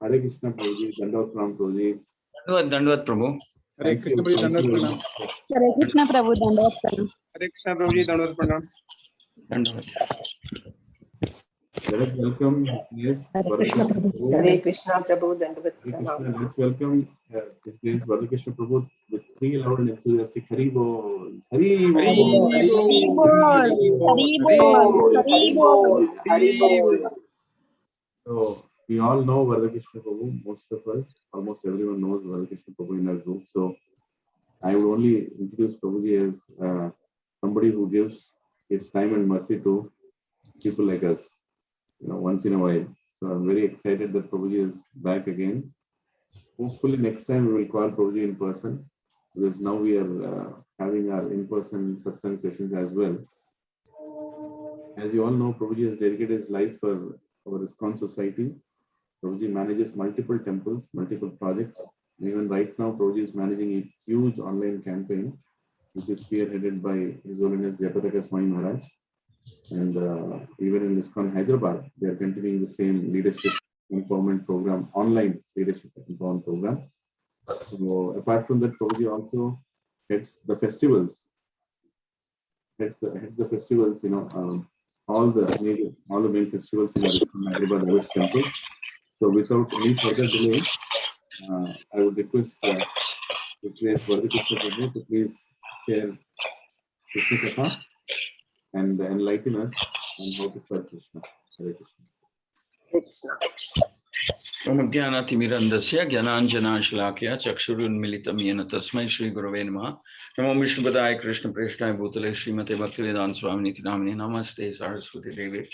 Hare Krishna Prabhuji, Dandot Pranam Prabhuji. Dandavad Prabhu. Hare Krishna Prabhuji, Dandot Pranam. Hare Krishna Prabhu, Dandavad Pranam. Hare Krishna Prabhuji, Dandot Pranam. Let us welcome His Hare Krishna Prabhu. Hare Krishna Prabhu, Dandavad Pranam. Let's welcome His Grace Varada Krishna Prabhu with 3 loud and enthusiastic Hari Bol. Hari Bol. Hari Bol. Hari Bol. Hari Bol. Hari Bol. So we all know Varada Krishna Prabhu. Most of us, almost everyone knows Varada Krishna Prabhu in our group. So I would only introduce Prabhuji as somebody who gives his time and mercy to people like us, once in a while. So I'm very excited that Prabhuji is back again. Hopefully next time we will call Prabhuji in person, because now we are having our in-person satsang sessions as well. As you all know, Prabhuji has dedicated his life for our ISKCON society. Prabhuji manages multiple temples, multiple projects. Even right now, Prabhuji is managing a huge online campaign, which is spearheaded by His Holiness Japataka Swami Maharaj. And even in ISKCON Hyderabad, they are continuing the same leadership empowerment program, online leadership empowerment program. So apart from that, Prabhuji also heads the festivals. Heads the festivals, all the main festivals in ISKCON Hyderabad Abbot's Temple. So without any further delay, I would request His Grace Varada Krishna Prabhu to please share Krishna Katha and enlighten us on how to serve Krishna. Hare Krishna. Omagyanatimirandasya Gyananjana Shlakya Chakshurunmilitam Yena Tasmai Shri Gurave Namaha Namo Vishnupadaya Krishna Preshnaya Bhutale Srimate Bhaktivedanta Swamini Namini Namaste Saraswati Devi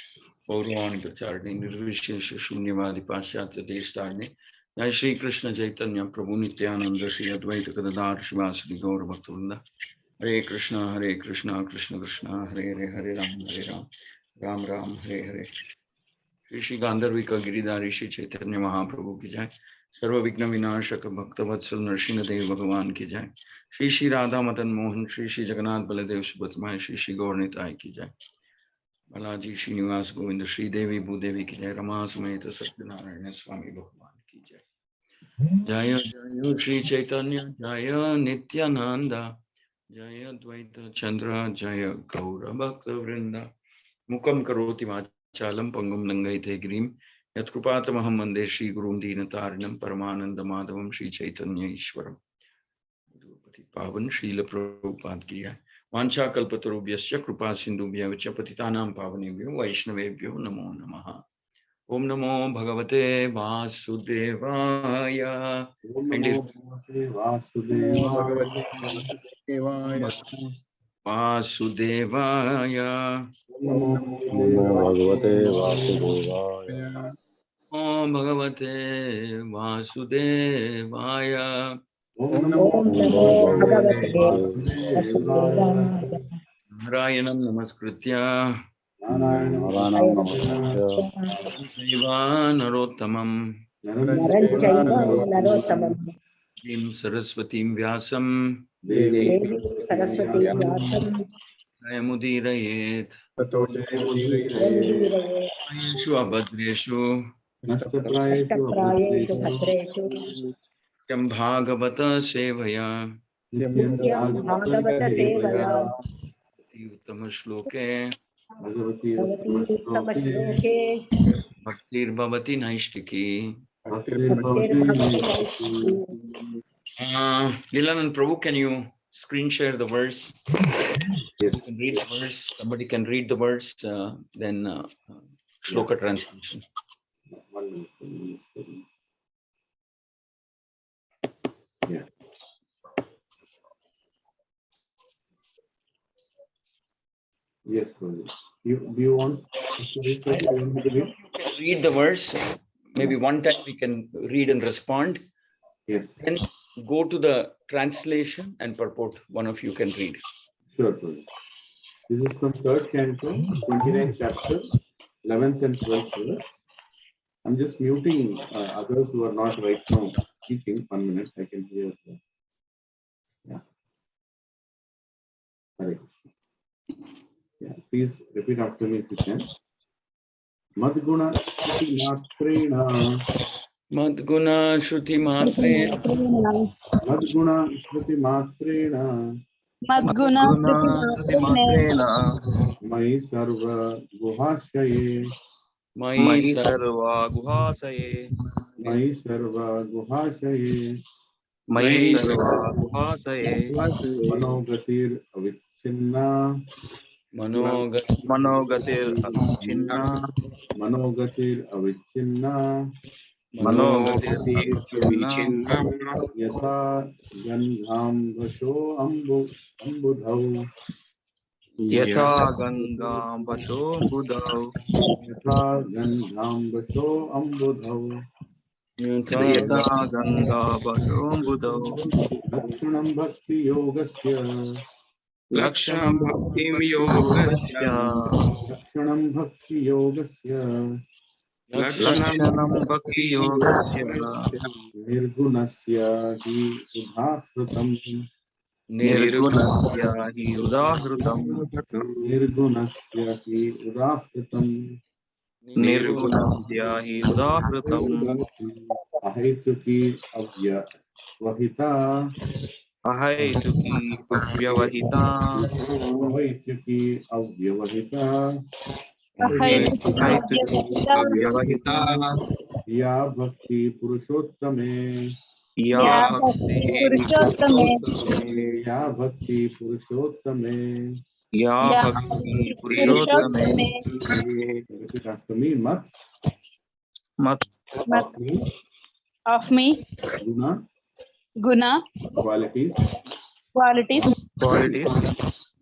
Gaurani Pracharni Nirvishesha Shunyavadi Paschatya Deshtarni Jai Shri Krishna Chaitanya Prabhu Nityananda Shri Advaita Kadadar Shivasri Gaur Bhaktavrinda Hare Krishna Krishna Krishna Hare Hare Hare Ram Ram Ram Hare Hare Shri Gandharvika Giridhari Shri Chaitanya Mahaprabhu ki jai, Sarva Vigna Vinashaka Bhaktavatsal Nrsingadev Bhagavan ki jai, Shri Radha Madan Mohan, Shri Jagannath Baladev Subhatmai, Shri Gaur Nitai ki jai, Balaji Srinivas Govinda, Shri Devi Bhudevi ki jai, Rama Sameta Satyanarayana Swami Bhagavan ki jai. Jaya Jaya Shri Chaitanya, Jaya Nityananda, Jaya Dvaita Chandra, Jaya Gaura Bhakta Vrinda, Mukam Karoti Chalam Pangum Nangaite Grim, Yatkrupatamaham Mande Shri Gurum Dinatarinam Paramananda Madhavam Shri Chaitanya Ishwaram. Pati Pavan Srila Prabhupada ki jai. Vancha Kalpatarubhyasya Krupa Sindhubhya Patitanam Pavanebhyo Vaishnavebhyo Namo Namaha. Om Namo Bhagavate Vasudevaya. Om Namo Bhagavate Vasudevaya. Vasudevaya. Om Namo Bhagavate Vasudevaya. Om Bhagavate Vasudevaya. Om Namo Bhagavate Vasudevaya. Narayanam Namaskritya Naranam Namaskritya Deva Narottamam Naranchaiva Narottamam Devim Saraswatim Vyasam Devi Saraswati Vyasam Jayamudirayet Ayeshu Abhadreshu Ashtaprayeshu Bhadreshu Yam Bhagavata Sevaya Nityam Bhagavata Sevaya Uttama Shloke Bhagavati Bhavati Uttama Bhaktir Bhavati Naishtiki. Lilananda Prabhu, can you screen share the verse? Yes. You can read the verse. Somebody can read the verse, then shloka translation. 1 minute. Yeah. Yes, Prabhu. Do you want to read? You can read the verse. Maybe one time we can read and respond. Yes. Then go to the translation and purport. One of you can read. Sure, Prabhu. This is from 3rd Canto, 29th chapter, 11th and 12th verse. I'm just muting others who are not right now speaking. 1 minute, I can hear. Yeah. Hare Krishna. Yeah, please repeat after me if you can. Madguna Shruti Matrena. Madguna Shruti Matrena. Madguna Shruti Matrena. Madguna Madguna Shruti Matrena Mai Sarva Guhashaye. Mai Mai Sarva Guhasaye Mai Sarva Guhashaye. Mai Sarva Guhasaye Manogatir Avichinna. Manogatir Avichinna Manogatir Avichinna. Manogatir Avichinna Yatha Gandham Vasho Ambudhau. Yatha Ganga Basho Budau Yatha Gandham Vasho Ambudhau. Yatha Ganga Basho Budau Lakshanam Bhakti Yogasya. Lakshanam Bhakti Yogasya Lakshanam Bhakti Yogasya. Lakshanam Bhakti Yogasya Nirgunasya hi udhahritam. Nirgunasya hi udahrutam Nirgunasya hi udahritam. Nirgunasya hi udahrutam Ahaituki avyavahita. Ahaituki avyavahita Ahaituki avyavahita. Ahaituki avyavahita Ya bhakti purushottame. Ya bhakti Purushottame. Ya bhakti purushottame. Ya bhakti Purushottame. purushottame Repeat after me. Mat Mat Mat of me. of me, Guna guna, qualities. qualities, qualities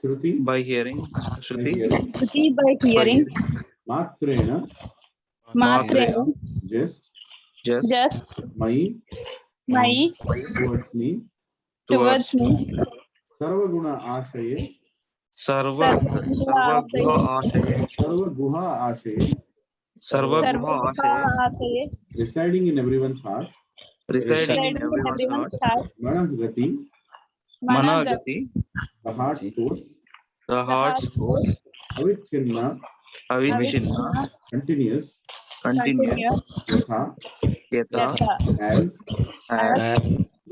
Shruti by hearing by Shruti hearing. Shruti by hearing, Matrena Matrena, just. just, Mai my, towards me. towards me, Sarva guna ashaye. Sarva Guha Ashaye Sarva guha ashaye. Sarva Guha Ashaye Residing in everyone's heart. residing in everyone's heart Managati, Managati the heart's course. the heart's course Avichinna, Avichinna continuous. continuous Yatha, Yatha as. as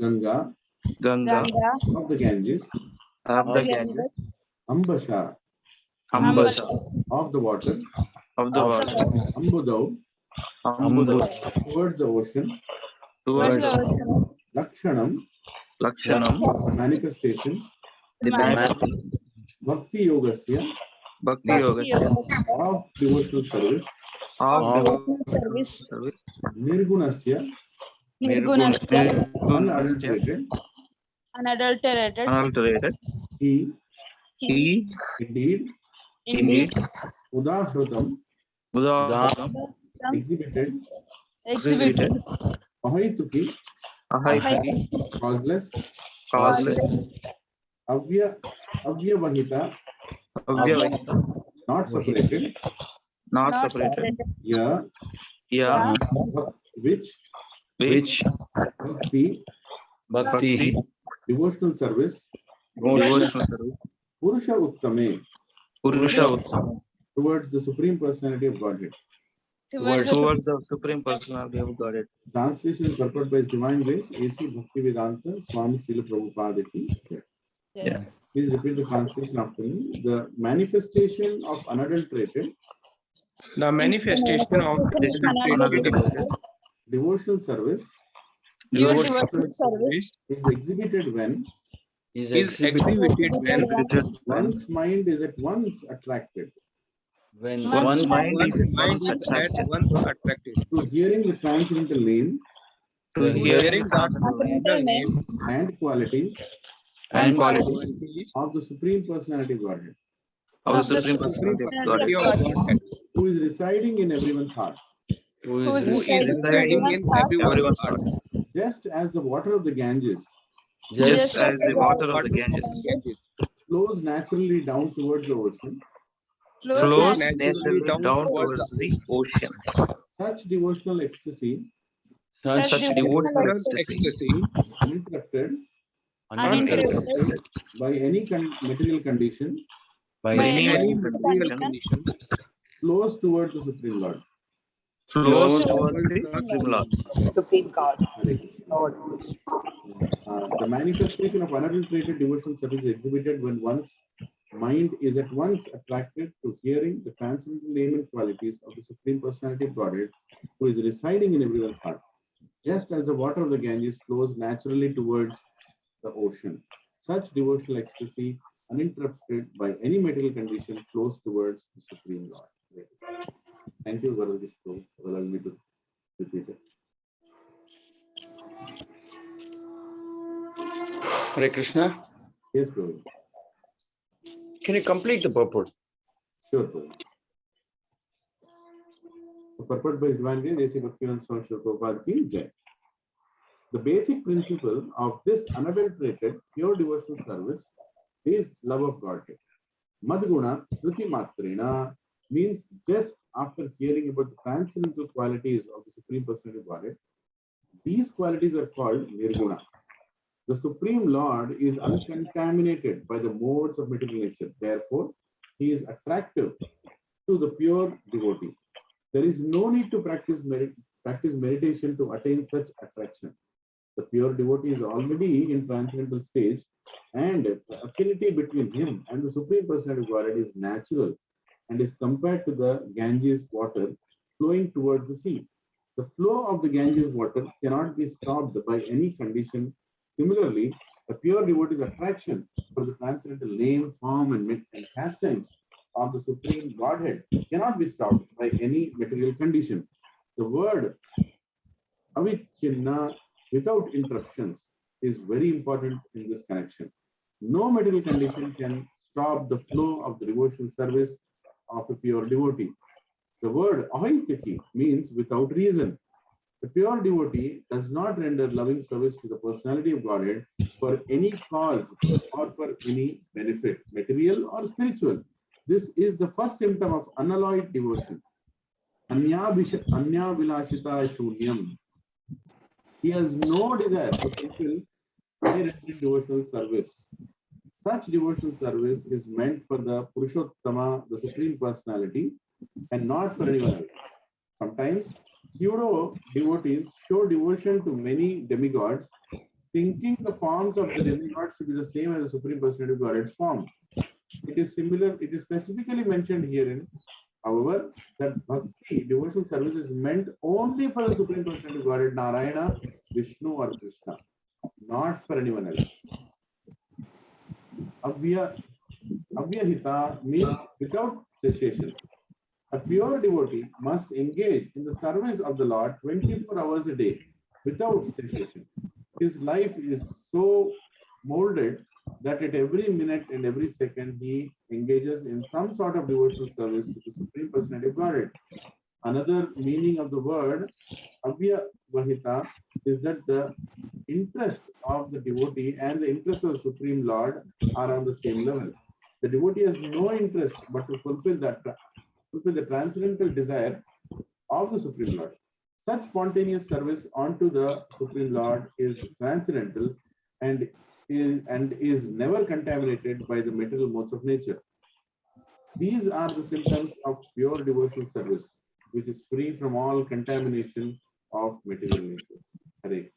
Ganga, Ganga of the Ganges. of the Ganges Ambasha, Ambasha of the water. of the water Ambudau, Ambuda towards the ocean. towards the Lakshanam, Lakshanam manifestation. the manifestation Bhakti yogasya, Bhakti Yoga of devotional service. of service, service Nirgunasya, Nirgunasya, unadulterated. unadulterated, He, He indeed. indeed, Udahrutam, Udahatam exhibited. exhibited, Ahaituki, Ahaituki causeless. causeless Avyavahita, Avyavahita not separated. not not separated Ya, Ya which. which Bhakti, Bhakti devotional service. devotional service Purusha Uttame, Purusha Uttama towards the Supreme Personality of Godhead. towards towards the Supreme Personality of Godhead. Translation and purport by His Divine Grace, A.C. Bhaktivedanta Swami Srila Prabhupada ki jai. Yeah. Please repeat the translation after me. The manifestation of unadulterated The manifestation of Unadulterated devotional service pure devotional devotional service is exhibited when is exhibited when exhibited when one's mind is at once attracted one's mind one's is mind once is at attracted once attracted to hearing the transcendental name to hearing hearing the the transcendental name name and qualities and qualities qualities of the Supreme Personality of Godhead, of the of the Supreme Supreme Personality of Personality Godhead, of Godhead, who is residing in everyone's heart. who is who is residing in residing in everyone's heart, everyone's heart, Just as the water of the Ganges just as the water of water the Ganges Ganges flows naturally down towards the ocean, flows naturally naturally down towards towards the ocean. such devotional ecstasy, such Such devotional devotional ecstasy, ecstasy, uninterrupted uninterrupted by any material condition, by by any any material material condition, condition, flows towards the Supreme Lord. Flows towards the Supreme Lord. Supreme God. Hare Krishna. Lord. The manifestation of unadulterated devotional service is exhibited when one's mind is at once attracted to hearing the transcendental name and qualities of the Supreme Personality of Godhead, who is residing in everyone's heart. Just as the water of the Ganges flows naturally towards the ocean, such devotional ecstasy, uninterrupted by any material condition, flows towards the Supreme Lord. Thank you, Varada Krishna, for allowing me to repeat it. Hare Krishna. Yes, Prabhu. Can you complete the purport? Sure, Prabhu. The purport by His Divine Grace, A.C. Bhaktivedanta Swami Srila Prabhupada ki Jai. The basic principle of this unadulterated, pure devotional service is love of Godhead. Madguna Shruti Matrena means just after hearing about the transcendental qualities of the Supreme Personality of Godhead, these qualities are called Nirguna. The Supreme Lord is uncontaminated by the modes of material nature. Therefore, he is attractive to the pure devotee. There is no need to practice meditation to attain such attraction. The pure devotee is already in transcendental stage, and the affinity between him and the Supreme Personality of Godhead is natural and is compared to the Ganges water flowing towards the sea. The flow of the Ganges water cannot be stopped by any condition. Similarly, the pure devotee's attraction for the transcendental name, form, and pastimes of the Supreme Godhead cannot be stopped by any material condition. The word avichinna, without interruptions, is very important in this connection. No material condition can stop the flow of the devotional service of a pure devotee. The word ahaitaki means without reason. The pure devotee does not render loving service to the personality of Godhead for any cause or for any benefit, material or spiritual. This is the first symptom of unalloyed devotion. Anya vilashita shunyam. He has no desire to fulfill by rendering devotional service. Such devotional service is meant for the Purushottama, the Supreme Personality, and not for anyone else. Sometimes pseudo devotees show devotion to many demigods, thinking the forms of the demigods to be the same as the Supreme Personality of Godhead's form. It is similar, it is specifically mentioned herein, however, that bhakti, devotional service, is meant only for the Supreme Personality of Godhead, Narayana, Vishnu, or Krishna, not for anyone else. Avyahita means without cessation. A pure devotee must engage in the service of the Lord 24 hours a day without cessation. His life is so molded that at every minute and every second he engages in some sort of devotional service to the Supreme Personality of Godhead. Another meaning of the word avyavahita is that the interest of the devotee and the interest of the Supreme Lord are on the same level. The devotee has no interest but to fulfill the transcendental desire of the Supreme Lord. Such spontaneous service unto the Supreme Lord is transcendental and is never contaminated by the material modes of nature. These are the symptoms of pure devotional service, which is free from all contamination of material nature. Hare.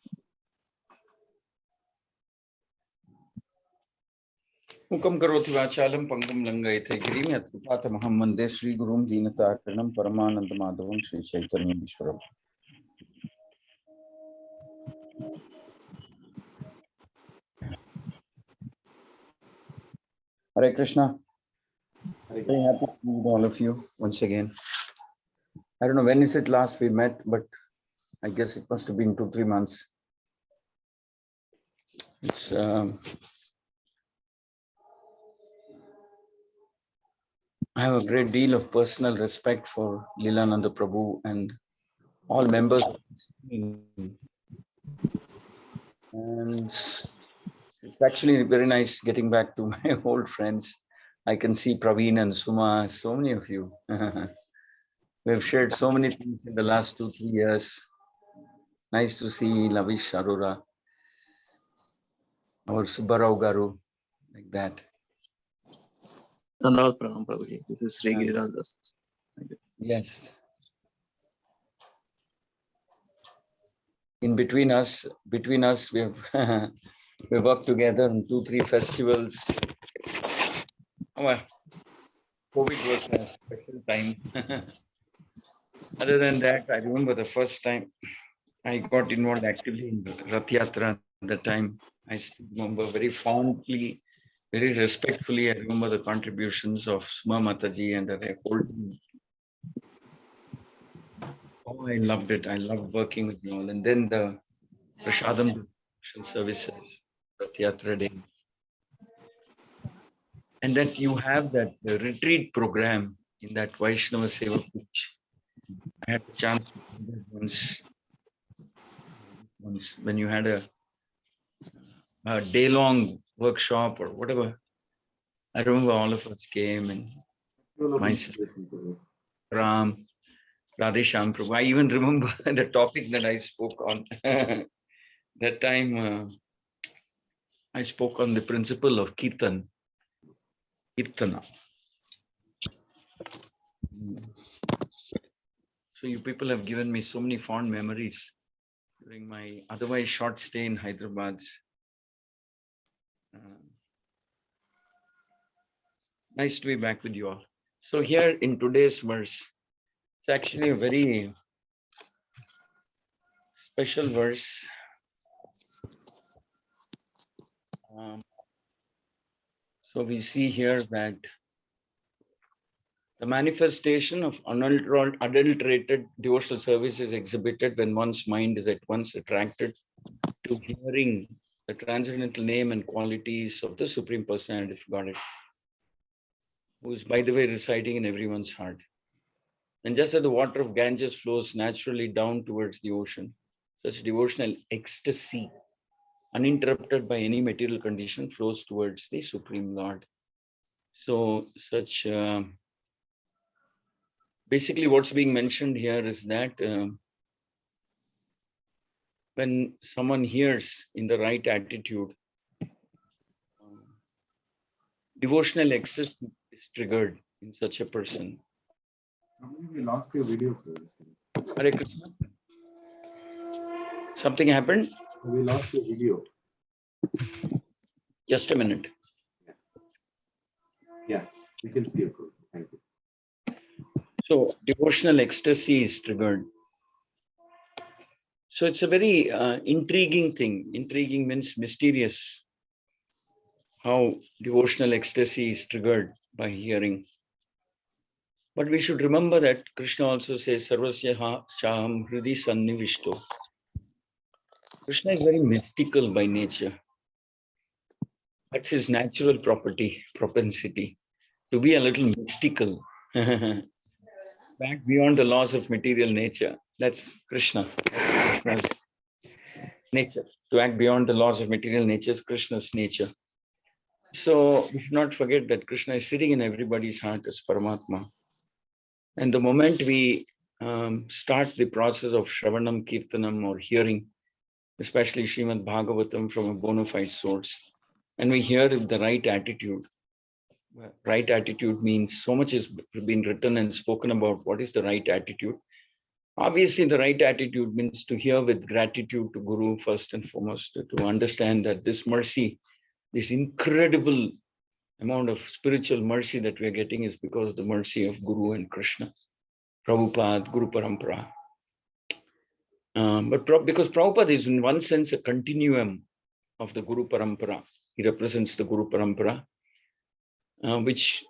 Mukam karoti vachalam pangam langayate girim yatpatamaham vande Sri Gurum Dinataranam Paramananda Madhavam Sri Chaitanya Ishwaram. Hare Krishna. Hare. Very happy to meet all of you once again. I don't know when is it last we met, but I guess it must have been 2-3 months. It's I have a great deal of personal respect for Lilananda Prabhu and all members of this team. And it's actually very nice getting back to my old friends. I can see Praveen and Suma, so many of you. We've shared so many things in the last 2-3 years. Nice to see Lavish Arora, our Subbarao Garu, like that. Pranam Prabhuji. This is Sri Giriraj Das. Thank you. Yes. In between us, we have we worked together on 2-3 festivals. Oh, well, COVID was a special time. Other than that, I remember the first time I got involved actively in Rath Yatra at the time. I still remember very fondly, very respectfully. I remember the contributions of Suma Mataji and the whole team. Oh, I loved it. I loved working with you all. And then the Prashadam services, Rath Yatra day. And that you have that retreat program in that Vaishnava Seva Kuch. I had the chance to do that once when you had a day-long workshop or whatever. I remember all of us came and myself, Ram, Radhesham Prabhu. I even remember the topic that I spoke on. That time I spoke on the principle of Kirtana. So you people have given me so many fond memories during my otherwise short stay in Hyderabad. Nice to be back with you all. So here in today's verse, it's actually a very special verse. So we see here that the manifestation of unadulterated devotional service is exhibited when one's mind is at once attracted to hearing the transcendental name and qualities of the Supreme Personality of Godhead, who is, by the way, residing in everyone's heart. And just as the water of Ganges flows naturally down towards the ocean, such devotional ecstasy, uninterrupted by any material condition, flows towards the Supreme Lord. So such basically what's being mentioned here is that when someone hears in the right attitude, devotional excess is triggered in such a person. We lost your video, sir. Hare Krishna. Something happened? We lost your video. Just a minute. Yeah, we can see it. Thank you. So devotional ecstasy is triggered. So it's a very intriguing thing. Intriguing means mysterious. How devotional ecstasy is triggered by hearing. But we should remember that Krishna also says, Sarvasya Shaham Hridi Sannivishto. Krishna is very mystical by nature. That's his natural propensity, to be a little mystical. Back beyond the laws of material nature. That's Krishna. That's Krishna's nature. To act beyond the laws of material nature is Krishna's nature. So we should not forget that Krishna is sitting in everybody's heart as Paramatma. And the moment we start the process of Shravanam, Kirtanam, or hearing, especially Srimad Bhagavatam from a bona fide source, and we hear with the right attitude. Right attitude means so much has been written and spoken about what is the right attitude. Obviously, the right attitude means to hear with gratitude to Guru first and foremost, to understand that this mercy, this incredible amount of spiritual mercy that we are getting is because of the mercy of Guru and Krishna, Prabhupada, Guru Parampara. Because Prabhupada is in one sense a continuum of the Guru Parampara. He represents the Guru Parampara, which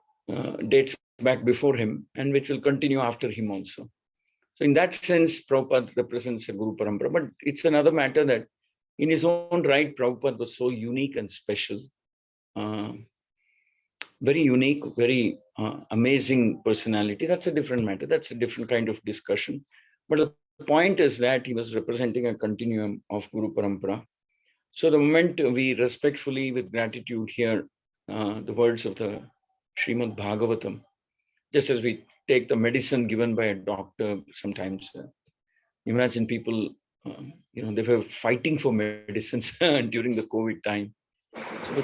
dates back before him and which will continue after him also. So in that sense, Prabhupada represents a Guru Parampara. But it's another matter that in his own right, Prabhupada was so unique and special. Very unique, very amazing personality. That's a different matter. That's a different kind of discussion. But the point is that he was representing a continuum of Guru Parampara. So the moment we respectfully, with gratitude, hear the words of the Srimad Bhagavatam, just as we take the medicine given by a doctor sometimes. Imagine people, they were fighting for medicines during the COVID time. So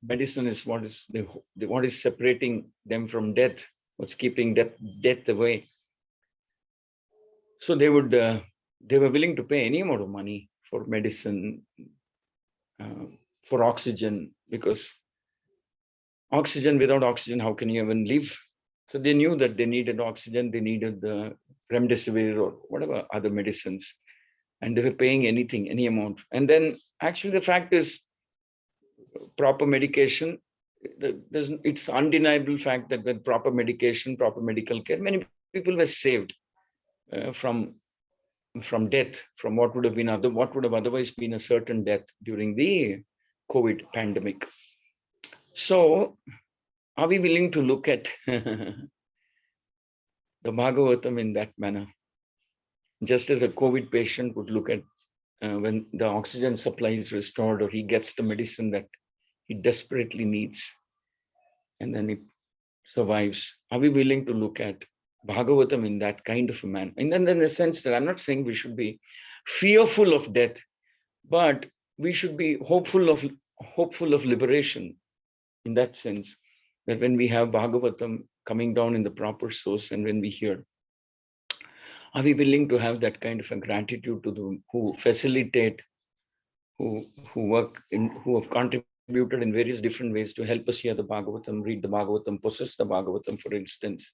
medicine is what is separating them from death, what's keeping death away. So they were willing to pay any amount of money for medicine, for oxygen, because without oxygen, how can you even live? So they knew that they needed oxygen, they needed the remdesivir or whatever other medicines, and they were paying anything, any amount. And then actually the fact is, proper medication, it's undeniable fact that with proper medication, proper medical care, many people were saved from death, from what would have otherwise been a certain death during the COVID pandemic. So are we willing to look at the Bhagavatam in that manner? Just as a COVID patient would look at when the oxygen supply is restored, or he gets the medicine that he desperately needs, and then he survives. Are we willing to look at Bhagavatam in that kind of a manner? And then in the sense that I'm not saying we should be fearful of death, but we should be hopeful of liberation, in that sense, that when we have Bhagavatam coming down in the proper source, and when we hear, are we willing to have that kind of a gratitude to those who facilitate, who work in, who have contributed in various different ways to help us hear the Bhagavatam, read the Bhagavatam, possess the Bhagavatam, for instance,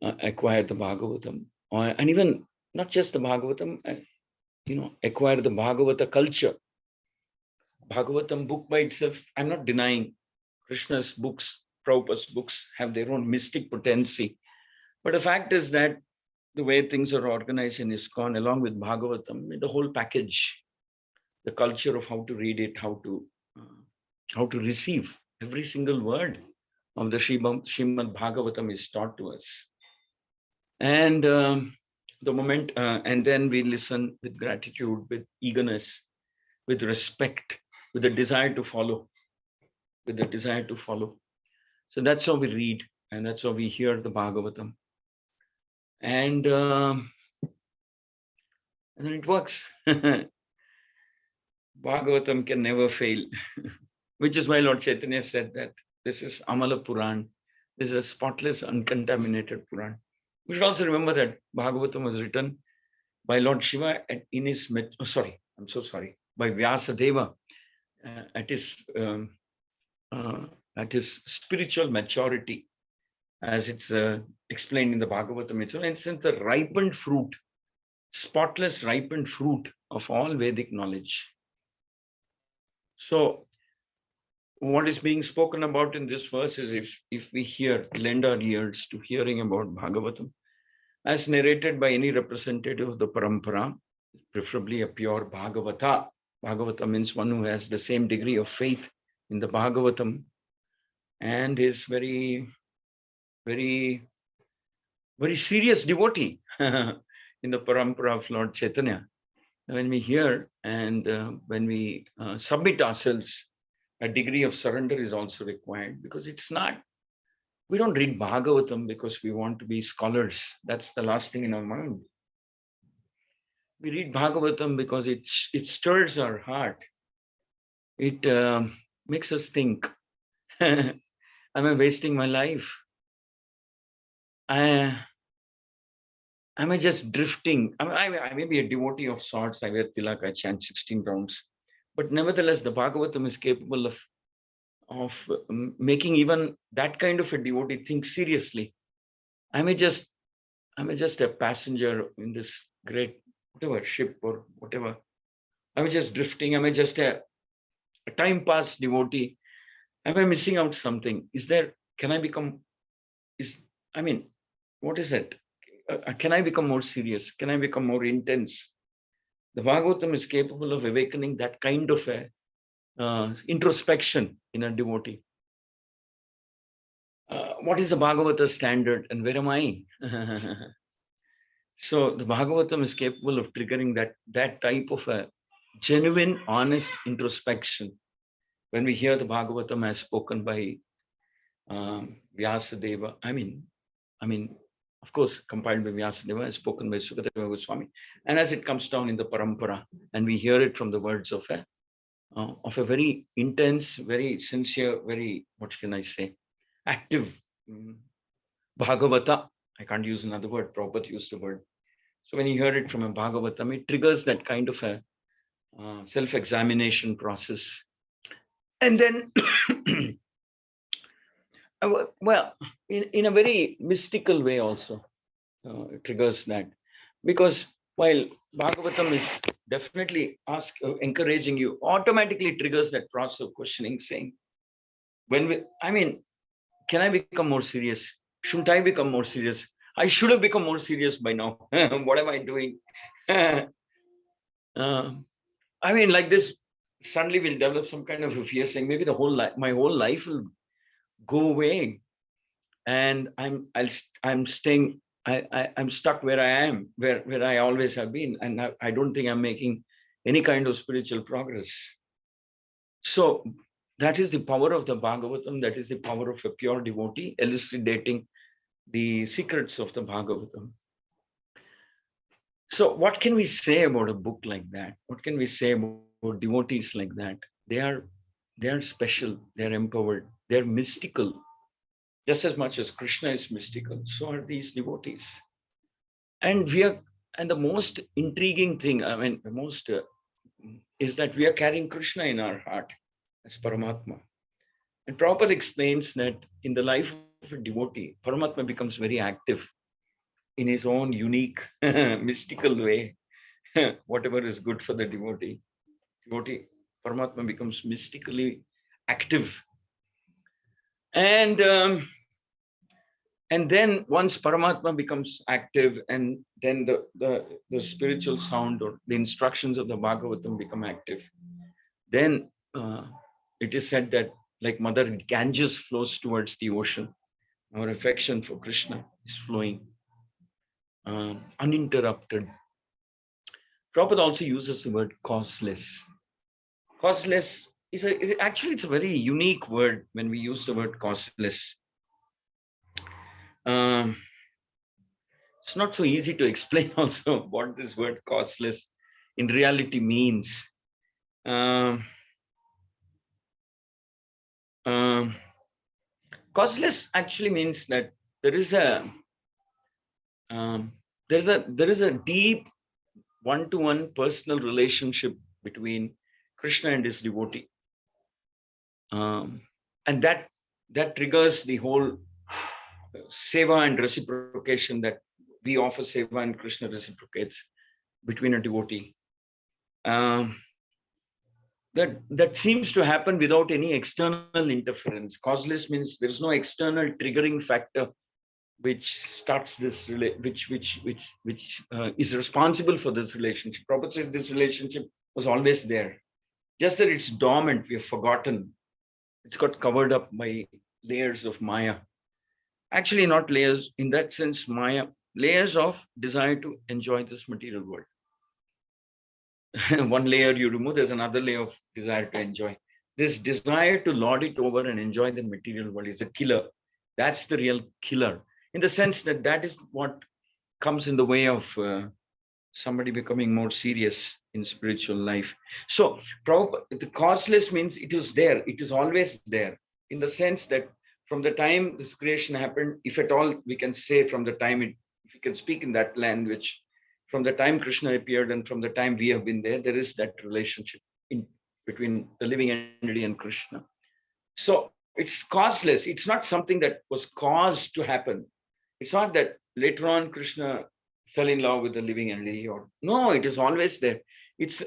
acquire the Bhagavatam, and even not just the Bhagavatam, acquire the Bhagavata culture. Bhagavatam book by itself, I'm not denying Krishna's books, Prabhupada's books have their own mystic potency. But the fact is that the way things are organized in ISKCON, along with Bhagavatam, the whole package, the culture of how to read it, how to receive every single word of the Srimad Bhagavatam is taught to us. And the moment, and then we listen with gratitude, with eagerness, with respect, with the desire to follow, So that's how we read, and that's how we hear the Bhagavatam. And then it works. Bhagavatam can never fail, which is why Lord Chaitanya said that this is Amala Puran. This is a spotless, uncontaminated Puran. We should also remember that Bhagavatam was written by Lord Shiva in his, by Vyasadeva at his spiritual maturity, as it's explained in the Bhagavatam itself. And since the ripened fruit, spotless ripened fruit of all Vedic knowledge. So what is being spoken about in this verse is if we lend our ears to hearing about Bhagavatam, as narrated by any representative of the parampara, preferably a pure Bhagavata. Bhagavata means one who has the same degree of faith in the Bhagavatam and is very, very, very serious devotee in the parampara of Lord Chaitanya. When we hear and when we submit ourselves, a degree of surrender is also required, because we don't read Bhagavatam because we want to be scholars. That's the last thing in our mind. We read Bhagavatam because it stirs our heart. It makes us think, am I wasting my life? Am I just drifting? I may be a devotee of sorts. I wear tilak, I chant 16 rounds. But nevertheless, the Bhagavatam is capable of making even that kind of a devotee think seriously. Am I just a passenger in this great whatever ship or whatever? Am I just drifting? Am I just a time pass devotee? Am I missing out something? What is it? Can I become more serious? Can I become more intense? The Bhagavatam is capable of awakening that kind of a introspection in a devotee. What is the Bhagavata standard and where am I? So the Bhagavatam is capable of triggering that type of a genuine, honest introspection. When we hear the Bhagavatam as spoken by Vyasadeva, of course, compiled by Vyasadeva, as spoken by Sukadeva Goswami, and as it comes down in the parampara, and we hear it from the words of a very intense, very sincere, very, what can I say, active Bhagavata. I can't use another word, Prabhupada used the word. So when you hear it from a Bhagavatam, it triggers that kind of a self-examination process. And then, well, in a very mystical way also, it triggers that. Because while Bhagavatam is definitely encouraging you, automatically triggers that process of questioning, saying, can I become more serious? Shouldn't I become more serious? I should have become more serious by now. What am I doing? Like this, suddenly we'll develop some kind of a fear, saying maybe my whole life will go away, and I'm staying. I'm stuck where I am, where I always have been, and I don't think I'm making any kind of spiritual progress. So that is the power of the Bhagavatam. That is the power of a pure devotee, elucidating the secrets of the Bhagavatam. So what can we say about a book like that? What can we say about devotees like that? They are special. They're empowered. They're mystical. Just as much as Krishna is mystical, so are these devotees. And the most intriguing thing, the most is that we are carrying Krishna in our heart as Paramatma. And Prabhupada explains that in the life of a devotee, Paramatma becomes very active in his own unique, mystical way. Whatever is good for the devotee, Paramatma becomes mystically active. And then once Paramatma becomes active, and then the spiritual sound or the instructions of the Bhagavatam become active, then it is said that like Mother Ganges flows towards the ocean, our affection for Krishna is flowing uninterrupted. Prabhupada also uses the word causeless. Causeless it's a very unique word when we use the word causeless. It's not so easy to explain also what this word causeless in reality means. Causeless actually means that there is a deep one-to-one personal relationship between Krishna and his devotee, and that triggers the whole seva and reciprocation that we offer seva and Krishna reciprocates between a devotee. That seems to happen without any external interference. Causeless means there is no external triggering factor which starts this which is responsible for this relationship. Prabhupada says this relationship was always there, just that it's dormant. We have forgotten. It's got covered up by layers of Maya. Actually, not layers in that sense. Maya, layers of desire to enjoy this material world. One layer you remove, there's another layer of desire to enjoy. This desire to lord it over and enjoy the material world is a killer. That's the real killer, in the sense that that is what comes in the way of somebody becoming more serious in spiritual life. So the causeless means it is there. It is always there, in the sense that from the time this creation happened, if at all we can say from the time if we can speak in that language, from the time Krishna appeared and from the time we have been there is that relationship between the living entity and Krishna. So it's causeless. It's not something that was caused to happen. It's not that later on Krishna fell in love with the living entity, no, it is always there. It's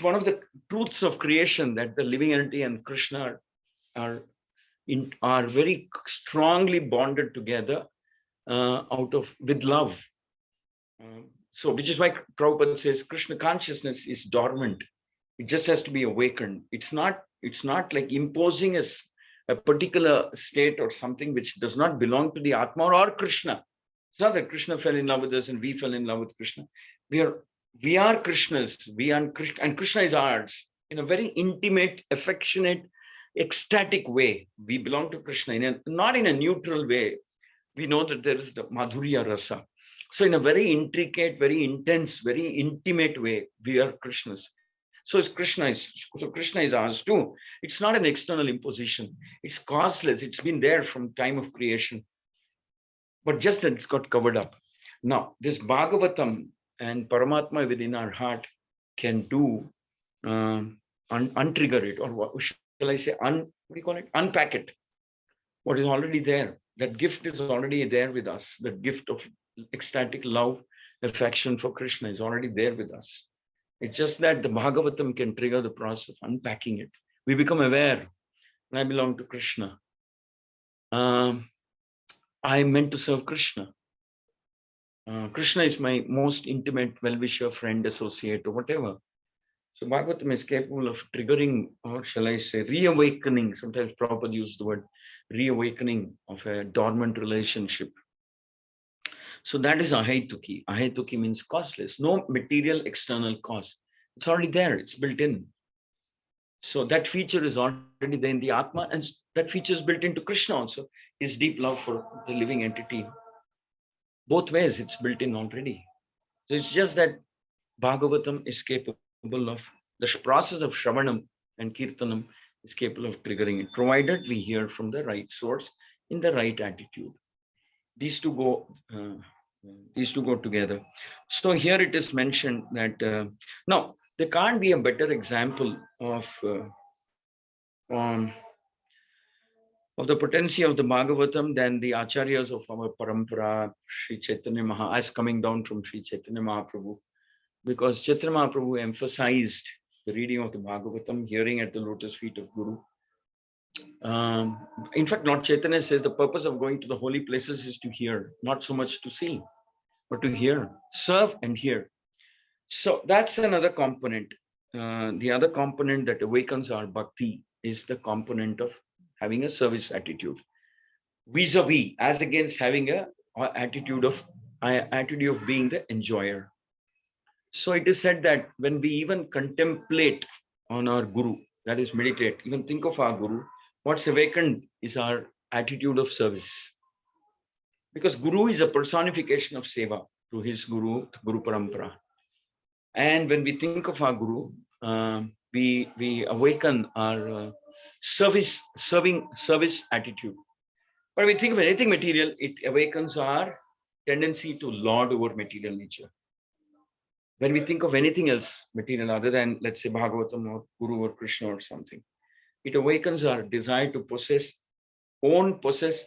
one of the truths of creation that the living entity and Krishna are very strongly bonded together with love. So which is why Prabhupada says Krishna consciousness is dormant. It just has to be awakened. It's not like imposing a particular state or something which does not belong to the Atma or Krishna. It's not that Krishna fell in love with us and we fell in love with Krishna. We are Krishna's. And Krishna is ours in a very intimate, affectionate, ecstatic way. We belong to Krishna not in a neutral way. We know that there is the Madhurya Rasa. So in a very intricate, very intense, very intimate way, we are Krishna's. So Krishna is ours too. It's not an external imposition. It's causeless. It's been there from time of creation. But just that it's got covered up. Now, this Bhagavatam and Paramatma within our heart can do untrigger it, or what shall I say, what do you call it? Unpack it. What is already there. That gift is already there with us. The gift of ecstatic love, affection for Krishna is already there with us. It's just that the Bhagavatam can trigger the process of unpacking it. We become aware. I belong to Krishna. I am meant to serve Krishna. Krishna is my most intimate well-wisher, friend, associate, or whatever. So Bhagavatam is capable of triggering, or shall I say, reawakening. Sometimes Prabhupada used the word reawakening of a dormant relationship. So that is ahetuki. Ahetuki means costless, no material external cost. It's already there, it's built in. So that feature is already there in the Atma, and that feature is built into Krishna also, his deep love for the living entity. Both ways, it's built in already. So it's just that Bhagavatam is capable of, the process of Shravanam and Kirtanam is capable of triggering it, provided we hear from the right source in the right attitude. These two go together. So here it is mentioned that now there can't be a better example of the potency of the Bhagavatam than the acharyas of our parampara, Sri Chaitanya Maha, as coming down from Sri Chaitanya Mahaprabhu, because Chaitanya Mahaprabhu emphasized the reading of the Bhagavatam, hearing at the lotus feet of Guru. In fact, Lord Chaitanya says the purpose of going to the holy places is to hear, not so much to see, but to hear, serve and hear. So that's another component. The other component that awakens our bhakti is the component of having a service attitude, vis-a-vis, as against having a attitude of being the enjoyer. So it is said that when we even contemplate on our Guru, that is meditate, even think of our Guru, what's awakened is our attitude of service. Because Guru is a personification of seva to his Guru, Guru Parampara. And when we think of our Guru, we awaken our service attitude. But when we think of anything material, it awakens our tendency to lord over material nature. When we think of anything else material other than, let's say, Bhagavatam or Guru or Krishna or something, it awakens our desire to possess,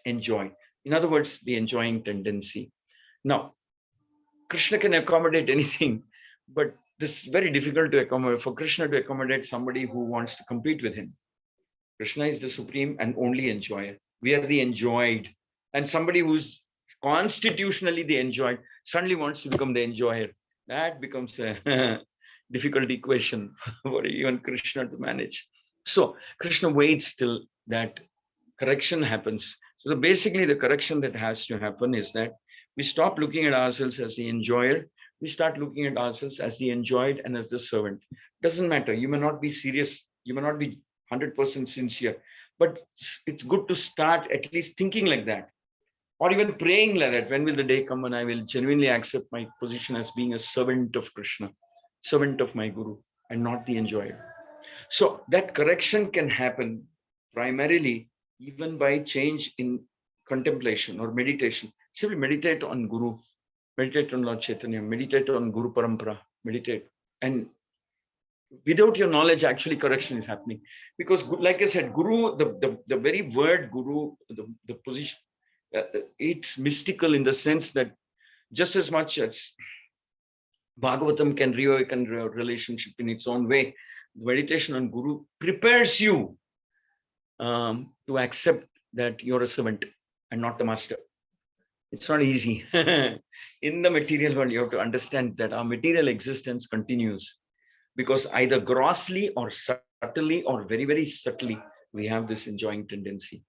enjoy. In other words, the enjoying tendency. Now, Krishna can accommodate anything, but this is very difficult to accommodate, for Krishna to accommodate somebody who wants to compete with him. Krishna is the supreme and only enjoyer. We are the enjoyed. And somebody who's constitutionally the enjoyed suddenly wants to become the enjoyer. That becomes a difficult equation for even Krishna to manage. So Krishna waits till that correction happens. So basically the correction that has to happen is that we stop looking at ourselves as the enjoyer. We start looking at ourselves as the enjoyed and as the servant. Doesn't matter. You may not be serious. You may not be 100% sincere, but it's good to start at least thinking like that, or even praying like that. When will the day come when I will genuinely accept my position as being a servant of Krishna, servant of my Guru, and not the enjoyer? So that correction can happen primarily even by change in contemplation or meditation. Simply meditate on Guru, meditate on Lord Chaitanya, meditate on Guru Parampara, meditate. And without your knowledge, actually correction is happening. Because like I said, Guru, the very word Guru, the position, it's mystical in the sense that just as much as Bhagavatam can reawaken a relationship in its own way, meditation on Guru prepares you to accept that you're a servant and not the master. It's not easy. In the material world, you have to understand that our material existence continues, because either grossly or subtly or very, very subtly, we have this enjoying tendency.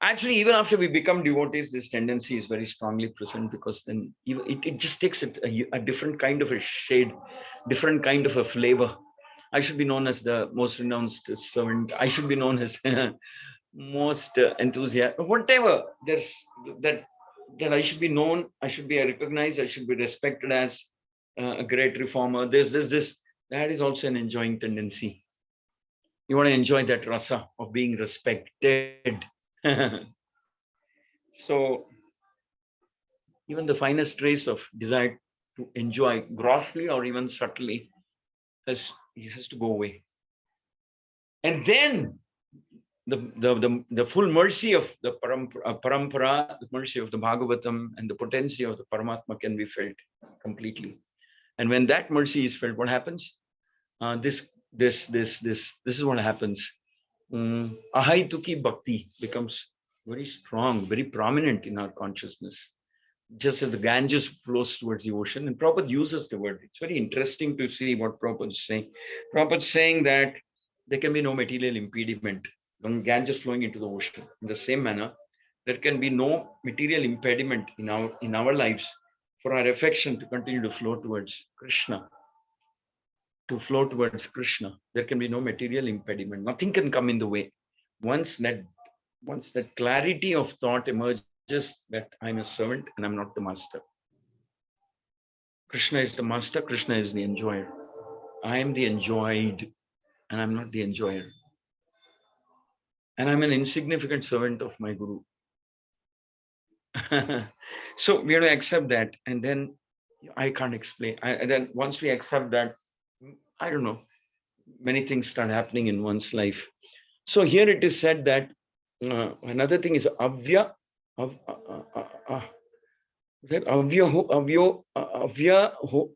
Actually, even after we become devotees, this tendency is very strongly present, because then it just takes a different kind of a shade, different kind of a flavor. I should be known as the most renounced servant. I should be known as most enthusiastic, whatever. There's that I should be known, I should be recognized, I should be respected as a great reformer. There's this. That is also an enjoying tendency. You want to enjoy that rasa of being respected. So even the finest trace of desire to enjoy grossly or even subtly has to go away. And then the full mercy of the parampara, the mercy of the Bhagavatam, and the potency of the Paramatma can be felt completely. And when that mercy is felt, what happens? This is what happens. Ahaituki bhakti becomes very strong, very prominent in our consciousness. Just as the Ganges flows towards the ocean, and Prabhupada uses the word. It's very interesting to see what Prabhupada is saying. Prabhupada is saying that there can be no material impediment when Ganges flowing into the ocean. In the same manner, there can be no material impediment in our lives for our affection to continue to flow towards Krishna. To flow towards Krishna, there can be no material impediment. Nothing can come in the way. Once that clarity of thought emerges that I'm a servant and I'm not the master. Krishna is the master, Krishna is the enjoyer. I am the enjoyed and I'm not the enjoyer. And I'm an insignificant servant of my Guru. So we have to accept that, and then I can't explain. And then once we accept that, I don't know, many things start happening in one's life. So here it is said that another thing is avya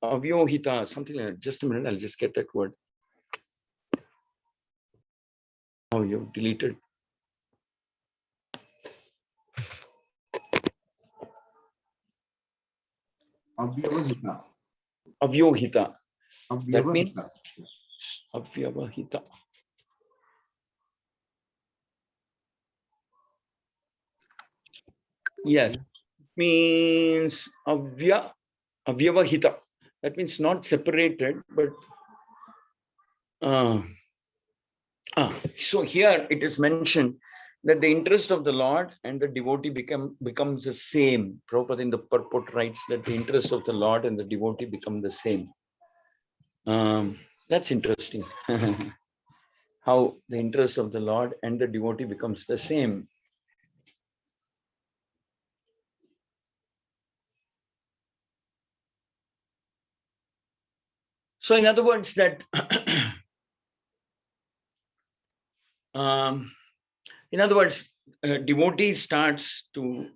avyohita, something like that. Just a minute, I'll just get that word. Oh, you've deleted. Avyavahita. Avyohita. That means Avyavahita. avyavahita. Yes, means avyavahita. That means not separated, but so here it is mentioned that the interest of the Lord and the devotee becomes the same. Prabhupada in the purport writes that the interest of the Lord and the devotee become the same. That's interesting. How the interest of the Lord and the devotee becomes the same. So in other words, that devotee starts to,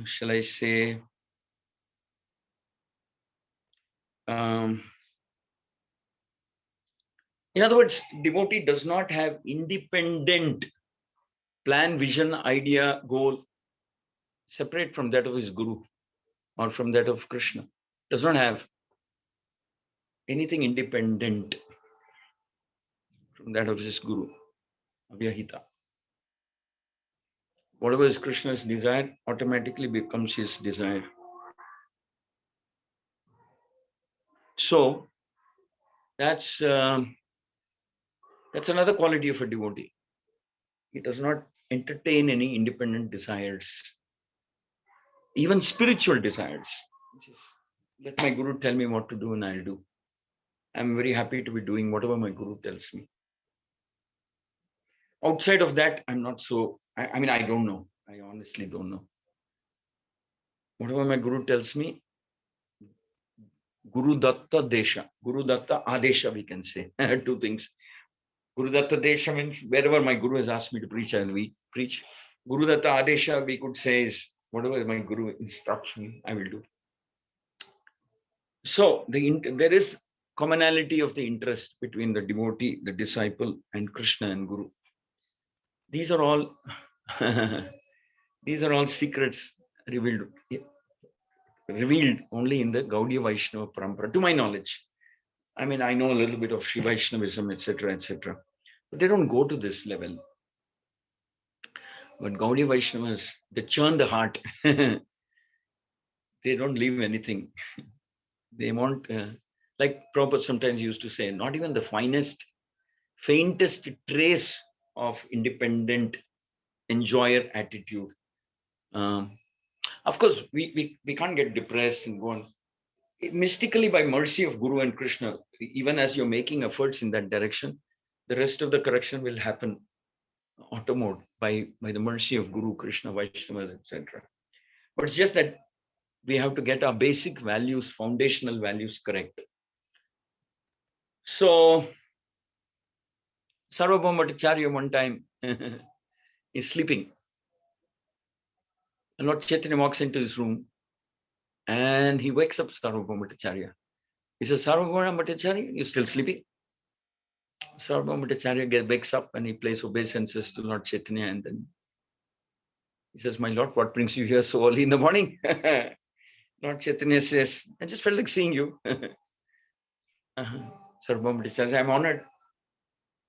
shall I say, in other words, devotee does not have independent plan, vision, idea, goal, separate from that of his Guru or from that of Krishna. Does not have anything independent from that of his Guru, Avyahita. Whatever is Krishna's desire automatically becomes his desire. So that's another quality of a devotee. He does not entertain any independent desires, even spiritual desires. Let my Guru tell me what to do and I'll do. I'm very happy to be doing whatever my Guru tells me. Outside of that, I'm not so, I mean, I don't know. I honestly don't know. Whatever my Guru tells me, Guru Datta Desha, Guru Datta Adesha, we can say. Two things. Guru Datta Desha means wherever my Guru has asked me to preach, I will preach. Guru Datta Adesha, we could say, is whatever my Guru instructs me, I will do. So there is commonality of the interest between the devotee, the disciple, and Krishna and Guru. These are all secrets revealed only in the Gaudiya Vaishnava Parampara, to my knowledge. I mean, I know a little bit of Sri Vaishnavism, etc., etc., but they don't go to this level. But Gaudiya Vaishnavas, they churn the heart. They don't leave anything. They want, like Prabhupada sometimes used to say, not even the faintest trace of independent enjoyer attitude. Of course, we can't get depressed and go on. Mystically, by mercy of Guru and Krishna, even as you're making efforts in that direction, the rest of the correction will happen auto mode by the mercy of Guru, Krishna, Vaishnavas, etc. But it's just that we have to get our basic values, foundational values correct. So Sarvabhauma Bhattacharya one time is sleeping. And Lord Chaitanya walks into his room and he wakes up Sarvabhauma Bhattacharya. He says, Sarvabhauma Bhattacharya, you're still sleeping? Sarvabhauma Bhattacharya wakes up and he plays obeisances to Lord Chaitanya, and then he says, my Lord, what brings you here so early in the morning? Lord Chaitanya says, I just felt like seeing you. Sarvabhauma Bhattacharya says, I'm honored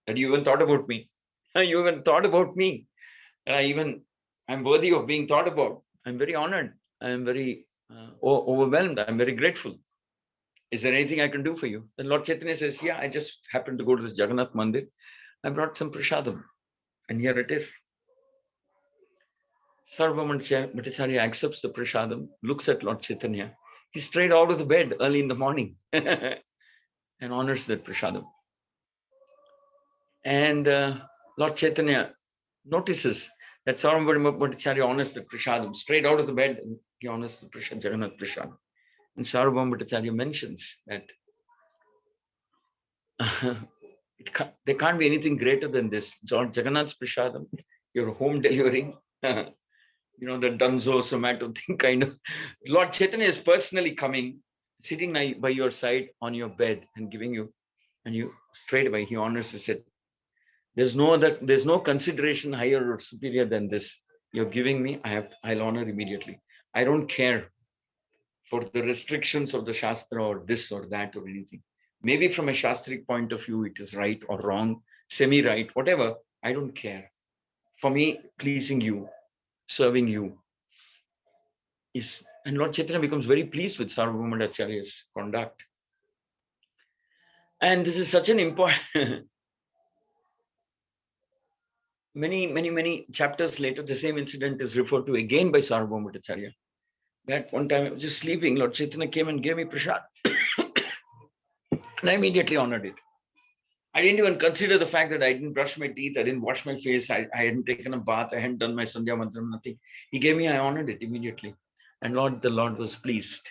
that you even thought about me. You even thought about me. I'm worthy of being thought about. I'm very honored. I'm very overwhelmed. I'm very grateful. Is there anything I can do for you? Then Lord Chaitanya says, yeah, I just happened to go to this Jagannath Mandir. I brought some prasadam. And here it is. Sarvabhauma Bhattacharya accepts the prasadam, looks at Lord Chaitanya. He's straight out of the bed early in the morning and honors that prasadam. And Lord Chaitanya notices that Sarvabhauma Bhattacharya honors the prasadam. Straight out of the bed, he honors the Jagannath prasadam. And Sarvabhauma Bhattacharya mentions that there can't be anything greater than this. Lord Jagannath's prasadam, you're home delivering, the Dunzo Zomato thing kind of. Lord Chaitanya is personally coming, sitting by your side on your bed and giving you, and you straight away, he honors it. There's no consideration higher or superior than this. You're giving me, I'll honor immediately. I don't care for the restrictions of the Shastra or this or that or anything. Maybe from a Shastric point of view, it is right or wrong, semi-right, whatever. I don't care. For me, pleasing you, serving you is, and Lord Chaitanya becomes very pleased with Sarvabhauma Bhattacharya's conduct. And this is such an important, many chapters later, the same incident is referred to again by Sarvabhauma Bhattacharya. That one time I was just sleeping, Lord Chaitanya came and gave me prasad. And I immediately honored it. I didn't even consider the fact that I didn't brush my teeth, I didn't wash my face, I hadn't taken a bath, I hadn't done my Sandhya Mantram, nothing. He gave me, I honored it immediately. And the Lord was pleased.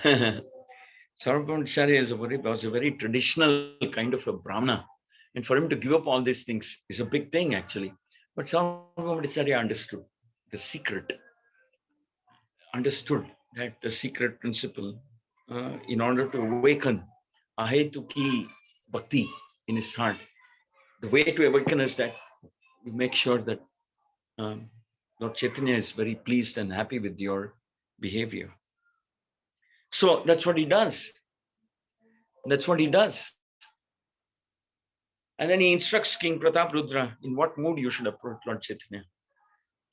Sarvabhauma Bhattacharya was a very traditional kind of a Brahmana. And for him to give up all these things is a big thing, actually. But Sarvabhauma Bhattacharya understood the secret, understood that the secret principle, in order to awaken ahetuki bhakti in his heart, the way to awaken is that you make sure that Lord Chaitanya is very pleased and happy with your behavior. So that's what he does. That's what he does. And then he instructs King Pratap Rudra in what mood you should approach Lord Chaitanya.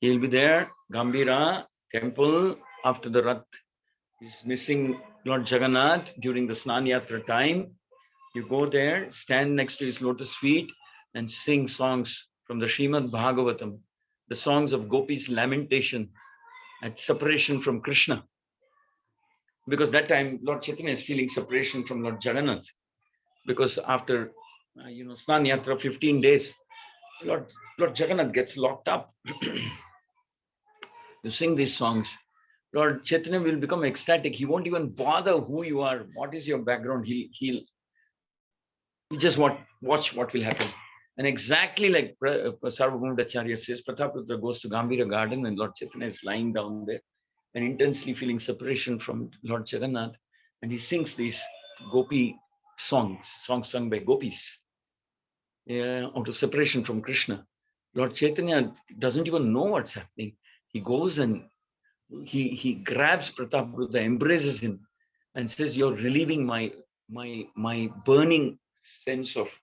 He'll be there, Gambhira, temple, after the Rath is missing Lord Jagannath during the Snan Yatra time. You go there, stand next to his lotus feet and sing songs from the Srimad Bhagavatam, the songs of Gopi's lamentation at separation from Krishna. Because that time Lord Chaitanya is feeling separation from Lord Jagannath. Because after Snan Yatra, 15 days, Lord Jagannath gets locked up. You sing these songs, Lord Chaitanya will become ecstatic. He won't even bother who you are, what is your background. He'll just watch what will happen. And exactly like Sarvabhauma Bhattacharya says, Prataprudra goes to Gambhira garden and Lord Chaitanya is lying down there and intensely feeling separation from Lord Jagannath. And he sings these Gopi songs sung by gopis, out of separation from Krishna. Lord Chaitanya doesn't even know what's happening. He goes and he grabs Prataprudra, embraces him and says, you're relieving my burning sense of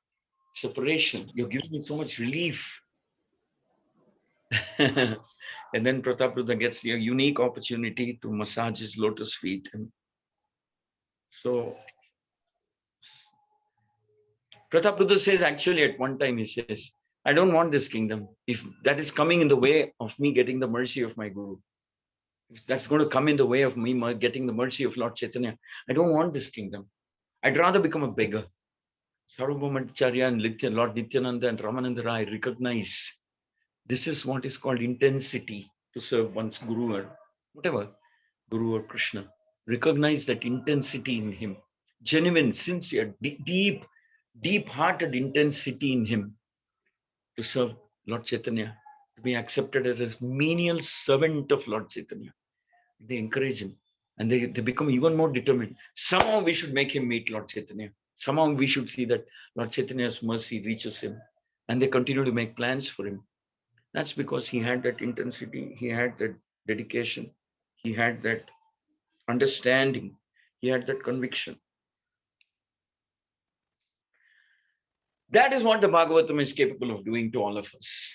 separation. You're giving me so much relief. And then Prataprudra gets the unique opportunity to massage his lotus feet. And so Prataprudra says, actually at one time he says, I don't want this kingdom. If that is coming in the way of me getting the mercy of my Guru, if that's going to come in the way of me getting the mercy of Lord Chaitanya, I don't want this kingdom. I'd rather become a beggar. Sarvabhauma Bhattacharya and Lord Nityananda and Ramananda Rai recognize this is what is called intensity to serve one's Guru or whatever. Guru or Krishna. Recognize that intensity in him, genuine, sincere, deep-hearted intensity in him to serve Lord Chaitanya, to be accepted as a menial servant of Lord Chaitanya. They encourage him and they become even more determined. Somehow we should make him meet Lord Chaitanya. Somehow we should see that Lord Chaitanya's mercy reaches him. And they continue to make plans for him. That's because he had that intensity, he had that dedication, he had that understanding, he had that conviction. That is what the Bhagavatam is capable of doing to all of us.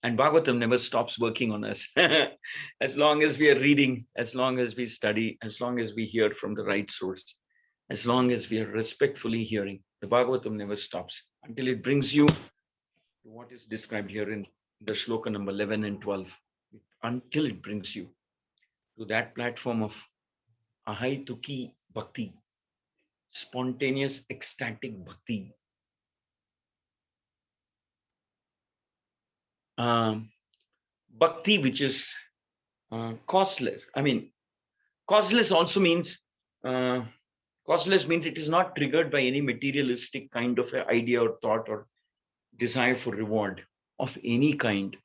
And Bhagavatam never stops working on us. As long as we are reading, as long as we study, as long as we hear from the right source, as long as we are respectfully hearing, the Bhagavatam never stops until it brings you to what is described here in the shloka number 11 and 12. Until it brings you to that platform of ahaituki bhakti, spontaneous, ecstatic bhakti. Bhakti, which is causeless. I mean, causeless also means, causeless means it is not triggered by any materialistic kind of idea or thought or desire for reward of any kind.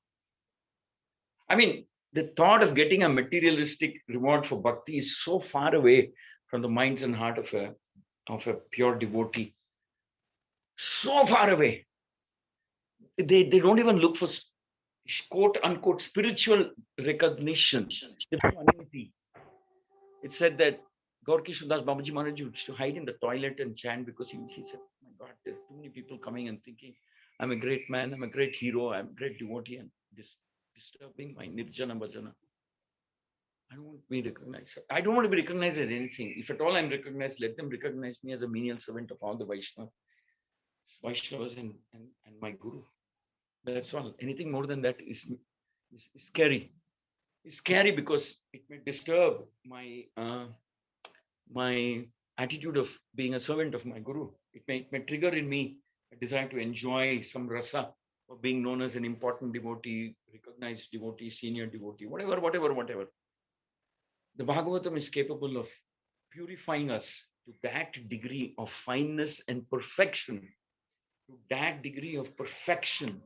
I mean, the thought of getting a materialistic reward for bhakti is so far away from the minds and heart of a pure devotee. So far away. They don't even look for quote unquote spiritual recognition. It said that Gaurki Shudas Babaji Maharaj used to hide in the toilet and chant because he said, my God, there are too many people coming and thinking, I'm a great man, I'm a great hero, I'm a great devotee, and disturbing my nirjana bhajana. I don't want to be recognized. I don't want to be recognized as anything. If at all I'm recognized, let them recognize me as a menial servant of all the Vaishnavas and my Guru. That's all. Anything more than that is scary. It's scary because it may disturb my my attitude of being a servant of my Guru. It may trigger in me a desire to enjoy some rasa of being known as an important devotee, recognized devotee, senior devotee, whatever. The Bhagavatam is capable of purifying us to that degree of fineness and perfection. To that degree of perfection.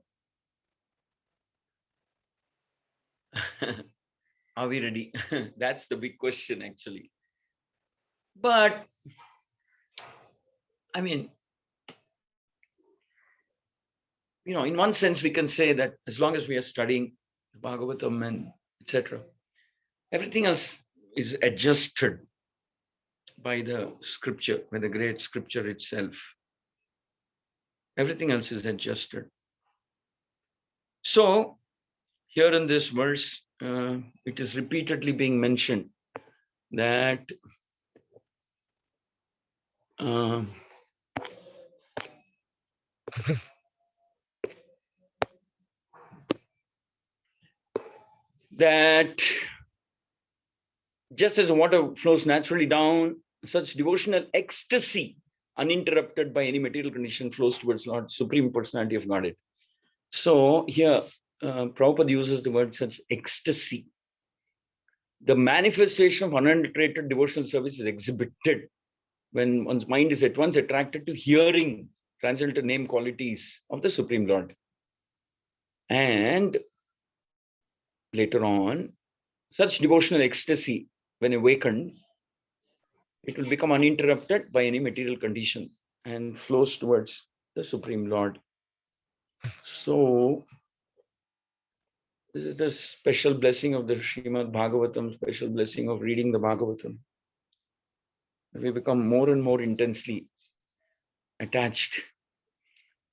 Are we ready? That's the big question, actually. But, I mean, in one sense, we can say that as long as we are studying the Bhagavatam and etc., everything else is adjusted by the scripture, by the great scripture itself. Everything else is adjusted. So, here in this verse, it is repeatedly being mentioned that that just as the water flows naturally down, such devotional ecstasy, uninterrupted by any material condition, flows towards Lord, Supreme Personality of Godhead. So here, Prabhupada uses the word such ecstasy. The manifestation of unadulterated devotional service is exhibited when one's mind is at once attracted to hearing transcendental name qualities of the Supreme Lord. And later on, such devotional ecstasy, when awakened, it will become uninterrupted by any material condition and flows towards the Supreme Lord. So, this is the special blessing of the Srimad Bhagavatam, special blessing of reading the Bhagavatam. We become more and more intensely attached.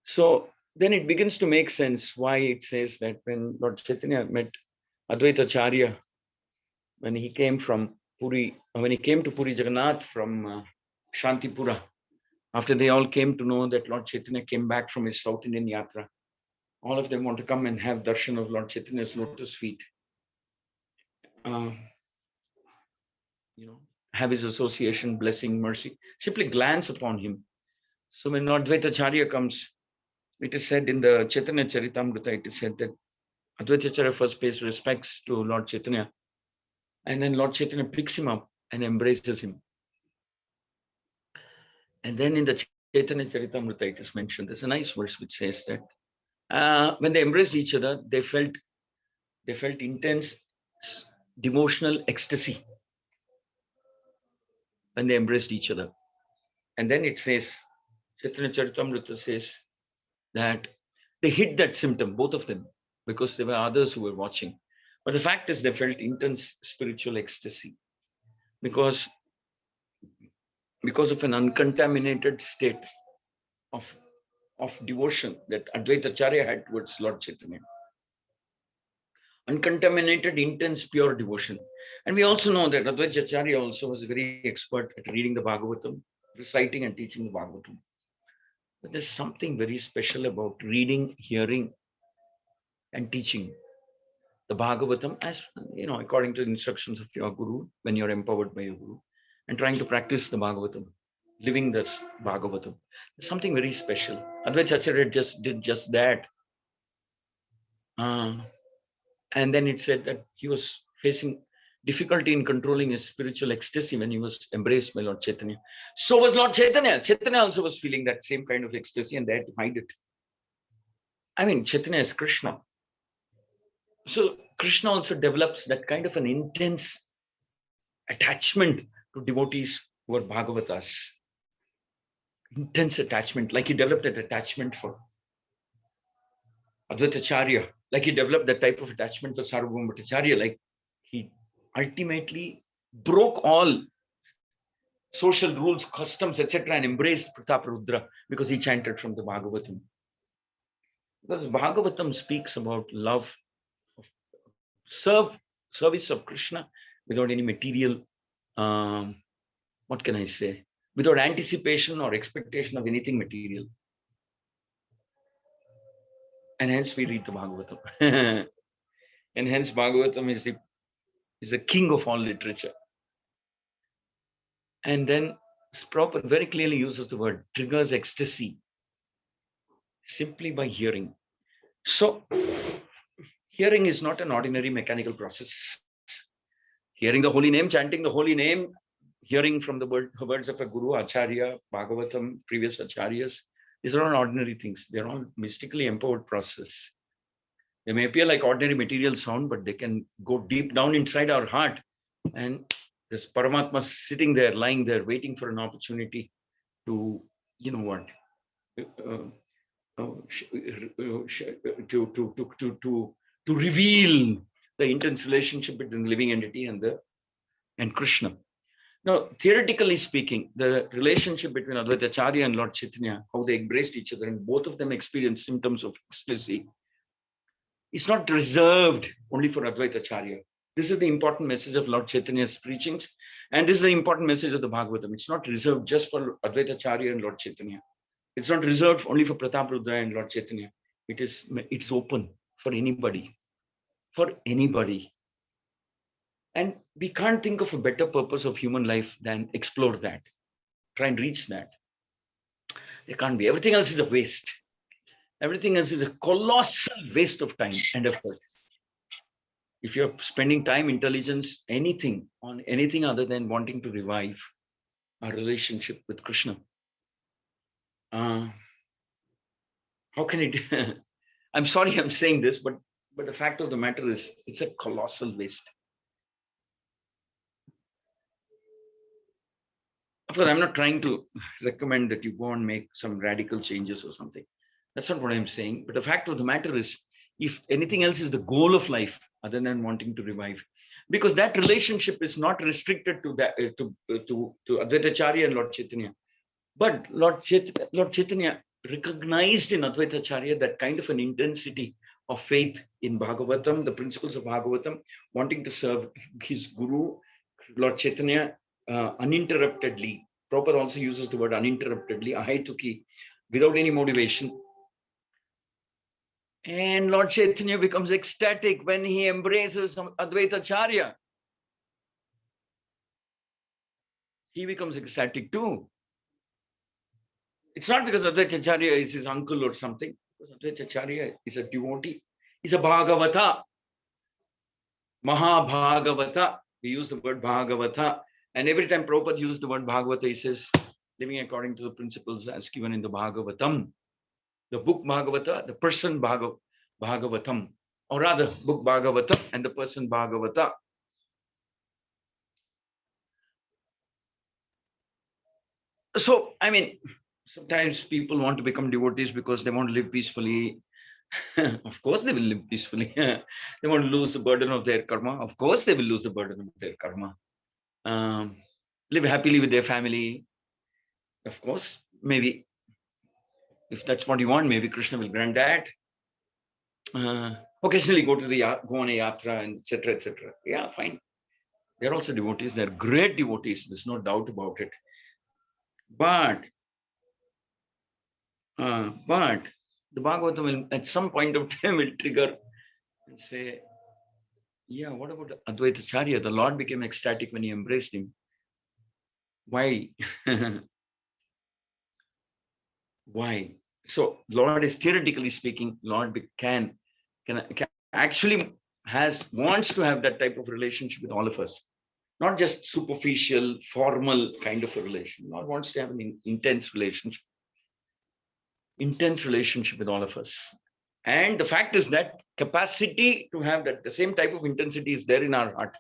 So, then it begins to make sense why it says that when Lord Chaitanya met Advaita Acharya, when he came from Puri, when he came to Puri Jagannath from Shantipura, after they all came to know that Lord Chaitanya came back from his South Indian Yatra, all of them want to come and have darshan of Lord Chaitanya's lotus feet. Have his association, blessing, mercy, simply glance upon him. So when Advaita Acharya comes, it is said in the Chaitanya Charitamrita, it is said that Advaita Acharya first pays respects to Lord Chaitanya, and then Lord Chaitanya picks him up and embraces him. And then in the Chaitanya Charitamrita, it is mentioned, there's a nice verse which says that when they embraced each other, they felt intense devotional ecstasy when they embraced each other. And then it says, Chaitanya Charitamrita says that they hid that symptom, both of them, because there were others who were watching. But the fact is, they felt intense spiritual ecstasy because of an uncontaminated state of devotion that Advaita Acharya had towards Lord Chaitanya. Uncontaminated, intense, pure devotion. And we also know that Advaita Acharya also was very expert at reading the Bhagavatam, reciting and teaching the Bhagavatam. But there's something very special about reading, hearing, and teaching the Bhagavatam, as according to the instructions of your Guru, when you're empowered by your Guru, and trying to practice the Bhagavatam, living this Bhagavatam. There's something very special. Advaita Acharya did just that. And then it said that he was facing difficulty in controlling his spiritual ecstasy when he was embraced by Lord Chaitanya. So was Lord Chaitanya. Chaitanya also was feeling that same kind of ecstasy, and they had to hide it. I mean, Chaitanya is Krishna. So Krishna also develops that kind of an intense attachment to devotees who are Bhagavatas. Intense attachment, like he developed an attachment for Advaita Acharya, like he developed that type of attachment for Sarvabhauma Bhattacharya, like he ultimately broke all social rules, customs, etc., and embraced Prataparudra because he chanted from the Bhagavatam. Because Bhagavatam speaks about love, service of Krishna without any material, what can I say, without anticipation or expectation of anything material. And hence we read the Bhagavatam. And hence Bhagavatam is the king of all literature. And then Prabhupada very clearly uses the word triggers ecstasy simply by hearing. So hearing is not an ordinary mechanical process. Hearing the holy name, chanting the holy name, hearing from the words of a Guru, Acharya, Bhagavatam, previous Acharyas, these are not ordinary things. They're all mystically empowered process. They may appear like ordinary material sound, but they can go deep down inside our heart. And this Paramatma sitting there, lying there, waiting for an opportunity to, to reveal the intense relationship between the living entity and Krishna. Now, theoretically speaking, the relationship between Advaita Acharya and Lord Chaitanya, how they embraced each other, and both of them experienced symptoms of ecstasy, it's not reserved only for Advaita Acharya. This is the important message of Lord Chaitanya's preachings, and this is the important message of the Bhagavatam. It's not reserved just for Advaita Acharya and Lord Chaitanya. It's not reserved only for Prataparudra and Lord Chaitanya. It's open for anybody. For anybody. And we can't think of a better purpose of human life than explore that. Try and reach that. There can't be. Everything else is a waste. Everything else is a colossal waste of time and effort. If you're spending time, intelligence, anything on anything other than wanting to revive our relationship with Krishna, how can it? I'm sorry I'm saying this, but the fact of the matter is it's a colossal waste. Of course, I'm not trying to recommend that you go and make some radical changes or something. That's not what I'm saying. But the fact of the matter is, if anything else is the goal of life other than wanting to revive, because that relationship is not restricted to that to Advaita Acharya and Lord Chaitanya, but Lord Chaitanya recognized in Advaita Acharya that kind of an intensity of faith in Bhagavatam, the principles of Bhagavatam, wanting to serve his Guru, Lord Chaitanya, uninterruptedly. Prabhupada also uses the word uninterruptedly, ahaituki, without any motivation. And Lord Chaitanya becomes ecstatic when he embraces Advaita Acharya. He becomes ecstatic too. It's not because Advaita Acharya is his uncle or something, because Advaita Acharya is a devotee. is a Bhagavata, Mahabhagavata. We use the word Bhagavata, and every time Prabhupada uses the word Bhagavata, he says, living according to the principles as given in the Bhagavatam. The book Bhagavata, the person Bhagavatam, or rather, book Bhagavatam and the person Bhagavata. So, I mean, sometimes people want to become devotees because they want to live peacefully. Of course, they will live peacefully. They want to lose the burden of their karma. Of course, they will lose the burden of their karma. Live happily with their family. Of course, maybe if that's what you want, maybe Krishna will grant that. Occasionally go on a yatra and etc. etc. Yeah, fine. They're also devotees. They're great devotees. There's no doubt about it. But the Bhagavatam will, at some point of time, will trigger and say, yeah, what about Advaita Charya? The Lord became ecstatic when he embraced him. Why? Why? So Lord is, theoretically speaking, Lord can actually wants to have that type of relationship with all of us. Not just superficial, formal kind of a relation. Lord wants to have an intense relationship with all of us. And the fact is that capacity to have that, the same type of intensity is there in our heart.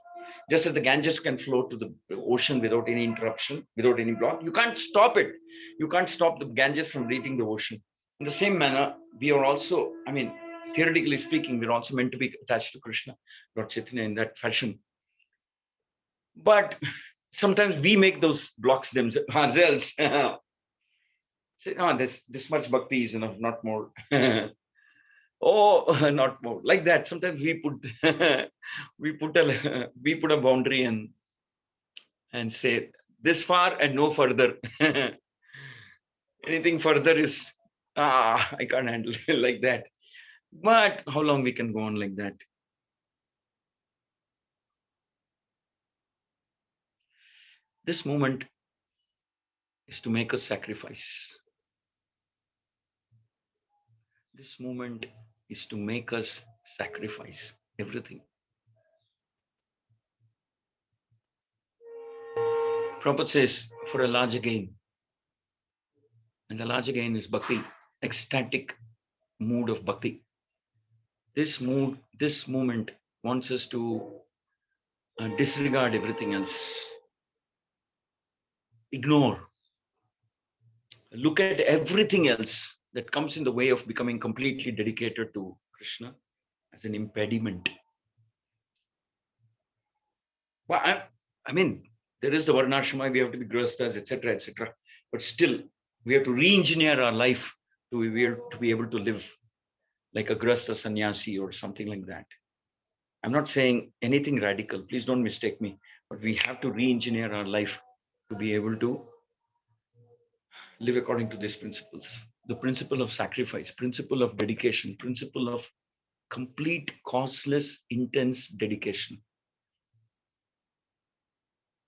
Just as the Ganges can flow to the ocean without any interruption, without any block, you can't stop it. You can't stop the Ganges from reaching the ocean. In the same manner, we are also, I mean, theoretically speaking, we're also meant to be attached to Krishna, Lord Chaitanya, in that fashion. But sometimes we make those blocks ourselves. Say, oh, this much bhakti is enough, not more. Oh, not more. Like that. Sometimes we put we put a boundary and say this far and no further. Anything further is I can't handle it like that. But how long we can go on like that? This moment is to make a sacrifice. This moment is to make us sacrifice everything. Prabhupada says, for a larger gain. And the larger gain is bhakti, ecstatic mood of bhakti. This moment wants us to disregard everything else. Ignore. Look at everything else that comes in the way of becoming completely dedicated to Krishna as an impediment. Well, I mean, there is the Varnashrama, we have to be grihasthas, etc., etc. But still, we have to re-engineer our life to be able to live like a grihastha sannyasi or something like that. I'm not saying anything radical, please don't mistake me, but we have to re-engineer our life to be able to live according to these principles. The principle of sacrifice, principle of dedication, principle of complete, causeless, intense dedication.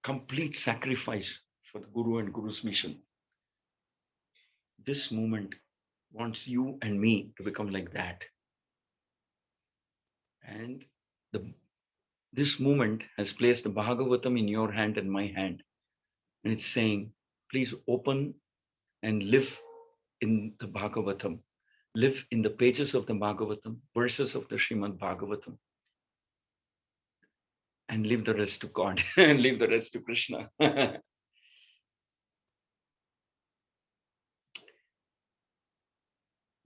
Complete sacrifice for the Guru and Guru's mission. This movement wants you and me to become like that. And this movement has placed the Bhagavatam in your hand and my hand. And it's saying, please open and live in the Bhagavatam. Live in the pages of the Bhagavatam, verses of the Srimad Bhagavatam. And leave the rest to God and leave the rest to Krishna. We're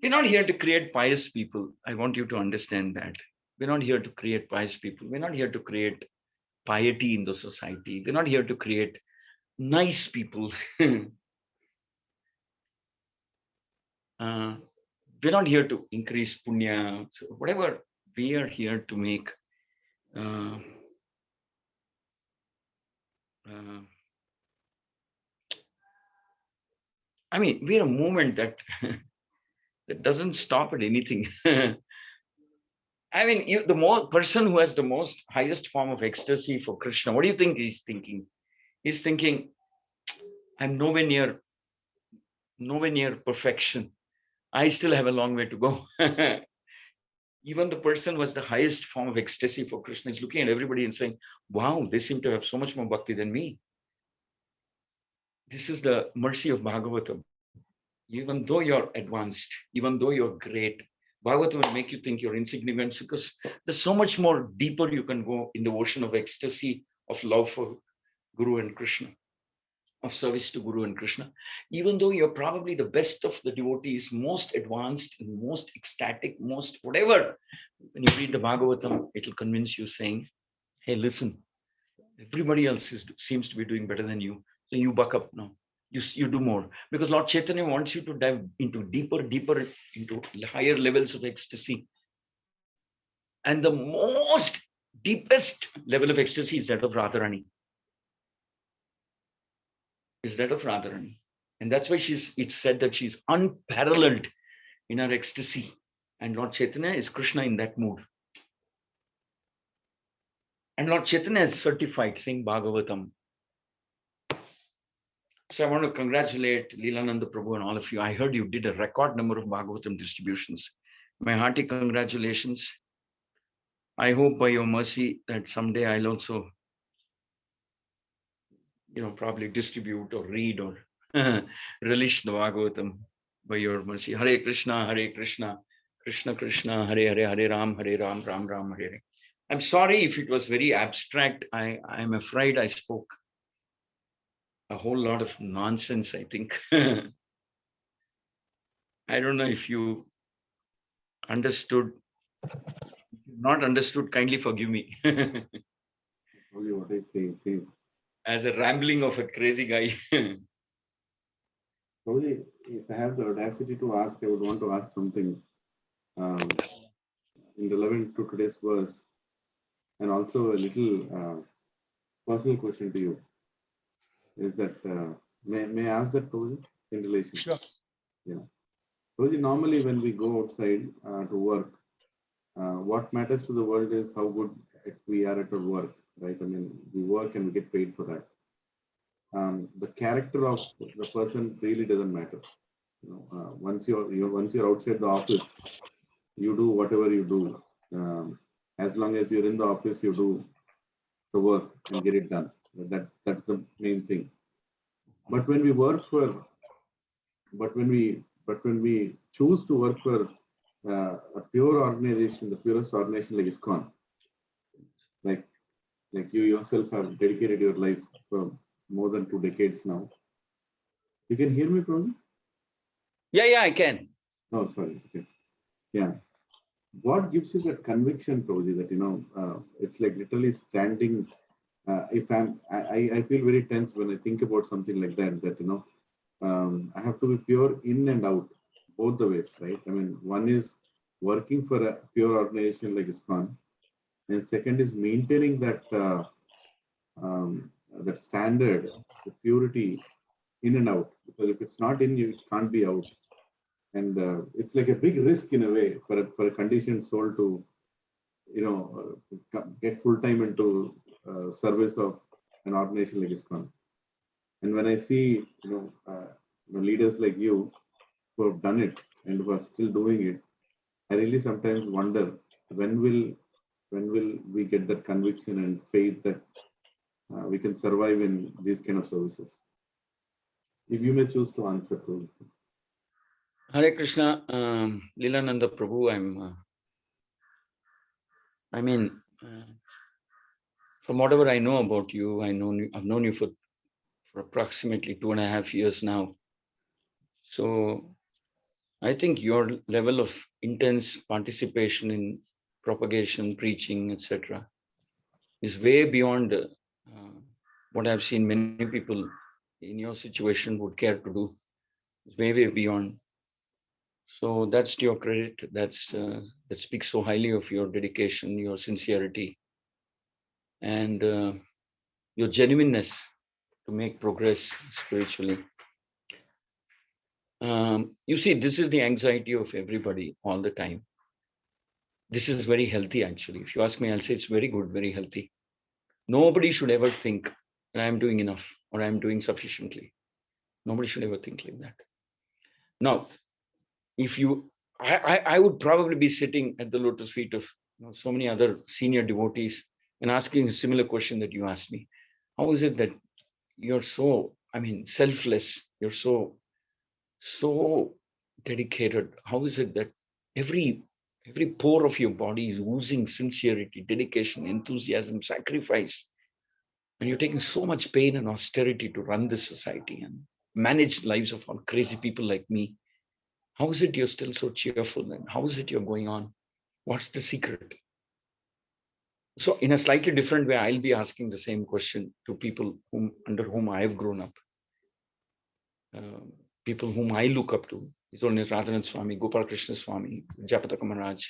not here to create pious people. I want you to understand that. We're not here to create pious people. We're not here to create piety in the society. We're not here to create nice people. We're not here to increase punya. So whatever, we are here to make I mean, we're a movement that doesn't stop at anything. I mean, the person who has the most highest form of ecstasy for Krishna, what do you think he's thinking? He's thinking, I'm nowhere near perfection. I still have a long way to go. Even the person was the highest form of ecstasy for Krishna. He's looking at everybody and saying, wow, they seem to have so much more bhakti than me. This is the mercy of Bhagavatam. Even though you're advanced, even though you're great, Bhagavatam will make you think you're insignificant because there's so much more deeper you can go in the ocean of ecstasy, of love for Guru and Krishna, of service to Guru and Krishna. Even though you're probably the best of the devotees, most advanced, most ecstatic, most whatever, when you read the Bhagavatam, it'll convince you saying, hey, listen, everybody else seems to be doing better than you. So you buck up now. You do more. Because Lord Chaitanya wants you to dive into deeper into higher levels of ecstasy. And the most deepest level of ecstasy is that of Radharani. Is that of Radharani. And that's why it's said that she's unparalleled in her ecstasy. And Lord Chaitanya is Krishna in that mood. And Lord Chaitanya is certified, saying Bhagavatam. So I want to congratulate Lilananda Prabhu and all of you. I heard you did a record number of Bhagavatam distributions. My hearty congratulations. I hope by your mercy that someday I'll also, probably distribute or read or relish the Bhagavatam by your mercy. Hare Krishna, Krishna Krishna, Hare Hare, Hare Ram, Ram Ram, Hare Hare. I'm sorry if it was very abstract. I'm afraid I spoke a whole lot of nonsense, I think. I don't know if you understood. If you've not understood, kindly forgive me. Only what I say, please. As a rambling of a crazy guy. Probably, if I have the audacity to ask, I would want to ask something in relevant to today's verse, and also a little personal question to you. Is that may I ask that, Prabhuji, in relation? Sure. Yeah. Prabhuji, normally when we go outside to work, what matters to the world is how good we are at our work, right? I mean, we work and we get paid for that. The character of the person really doesn't matter. Once you're outside the office, you do whatever you do. As long as you're in the office, you do the work and get it done. That's the main thing. But when we choose to work for a pure organization, the purest organization like ISKCON, like you yourself have dedicated your life for more than 2 decades now. You can hear me, Prabhuji? Yeah, I can. Oh, sorry. Okay. Yeah. What gives you that conviction, Prabhuji, that it's like literally standing? I feel very tense when I think about something like that. That I have to be pure in and out, both the ways, right? I mean, one is working for a pure organization like ISKCON, and second is maintaining that that standard, the purity in and out. Because if it's not in you, it can't be out. And it's like a big risk in a way for a conditioned soul to, get full time into service of an organization like ISKCON. And when I see, leaders like you who have done it and who are still doing it, I really sometimes wonder when will we get that conviction and faith that we can survive in these kind of services. If you may choose to answer, please. Hare Krishna, Lilananda Prabhu, from whatever I know about you, I've known you for approximately 2.5 years now. So I think your level of intense participation in propagation, preaching, etc., is way beyond what I've seen many people in your situation would care to do. It's way beyond. So that's to your credit. That speaks so highly of your dedication, your sincerity, and your genuineness to make progress spiritually. You see, this is the anxiety of everybody all the time. This is very healthy, actually. If you ask me, I'll say it's very good, very healthy. Nobody should ever think that I'm doing enough or I'm doing sufficiently. Nobody should ever think like that. Now, if you I would probably be sitting at the lotus feet of so many other senior devotees and asking a similar question that you asked me. How is it that you're so, selfless? You're so dedicated. How is it that every pore of your body is oozing sincerity, dedication, enthusiasm, sacrifice, and you're taking so much pain and austerity to run this society and manage lives of all crazy people like me? How is it you're still so cheerful? And how is it you're going on? What's the secret? So in a slightly different way, I'll be asking the same question to people under whom I have grown up, people whom I look up to. His Holiness Radhanath Swami, Gopal Krishna Swami, Japataka Maharaj,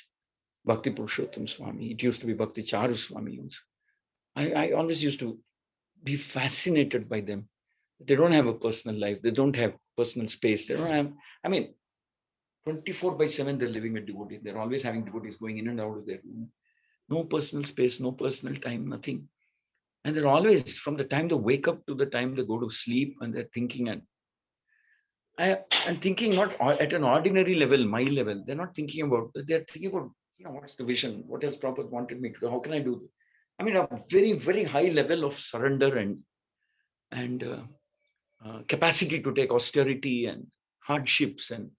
Bhakti Purushottam Swami. It used to be Bhakti Charu Swami also. I always used to be fascinated by them. They don't have a personal life. They don't have personal space. They don't have, 24/7, they're living with devotees. They're always having devotees going in and out of their room. No personal space, no personal time, nothing. And they're always, from the time they wake up to the time they go to sleep, and they're thinking, and thinking not at an ordinary level, my level. They're not thinking about, they're thinking about, what's the vision? What has Prabhupada wanted me to do? How can I do this? A very, very high level of surrender and capacity to take austerity and hardships. And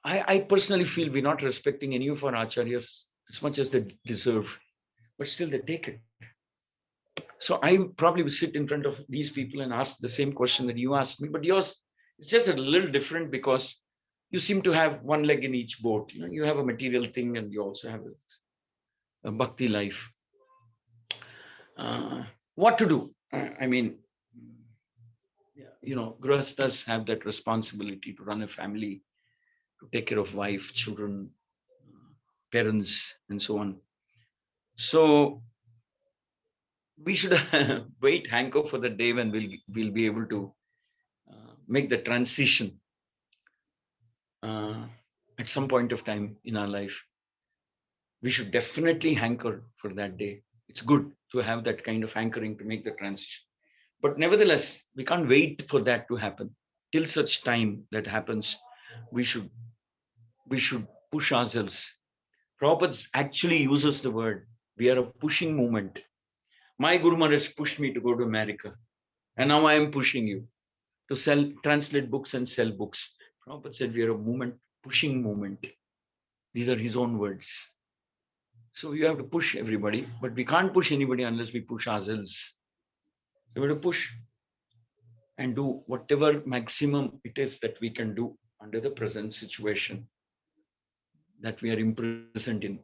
I personally feel we're not respecting any of our acharyas as much as they deserve, but still they take it. So I probably will sit in front of these people and ask the same question that you asked me, but yours is just a little different because you seem to have one leg in each boat. You have a material thing and you also have a bhakti life. What to do? Grihasthas have that responsibility to run a family, to take care of wife, children, parents, and so on. So we should hanker for the day when we'll be able to make the transition at some point of time in our life. We should definitely hanker for that day. It's good to have that kind of hankering to make the transition. But nevertheless, we can't wait for that to happen. Till such time that happens, we should push ourselves. Prabhupada actually uses the word, we are a pushing movement. My Guru Maharaj pushed me to go to America. And now I am pushing you to translate books and sell books. Prabhupada said we are a movement, pushing movement. These are his own words. So you have to push everybody, but we can't push anybody unless we push ourselves. So we have to push and do whatever maximum it is that we can do under the present situation that we are imprisoned in.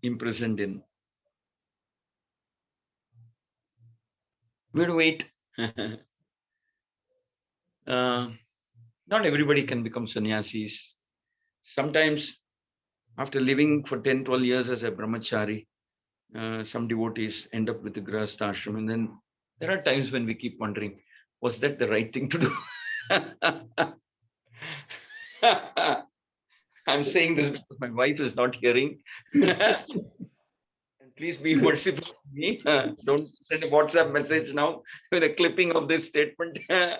Imprisoned in. We'll wait. Not everybody can become sannyasis. Sometimes, after living for 10, 12 years as a brahmachari, some devotees end up with the grihastha ashram. And then there are times when we keep wondering, was that the right thing to do? I'm saying this because my wife is not hearing. Please be merciful to me. Don't send a WhatsApp message now with a clipping of this statement. I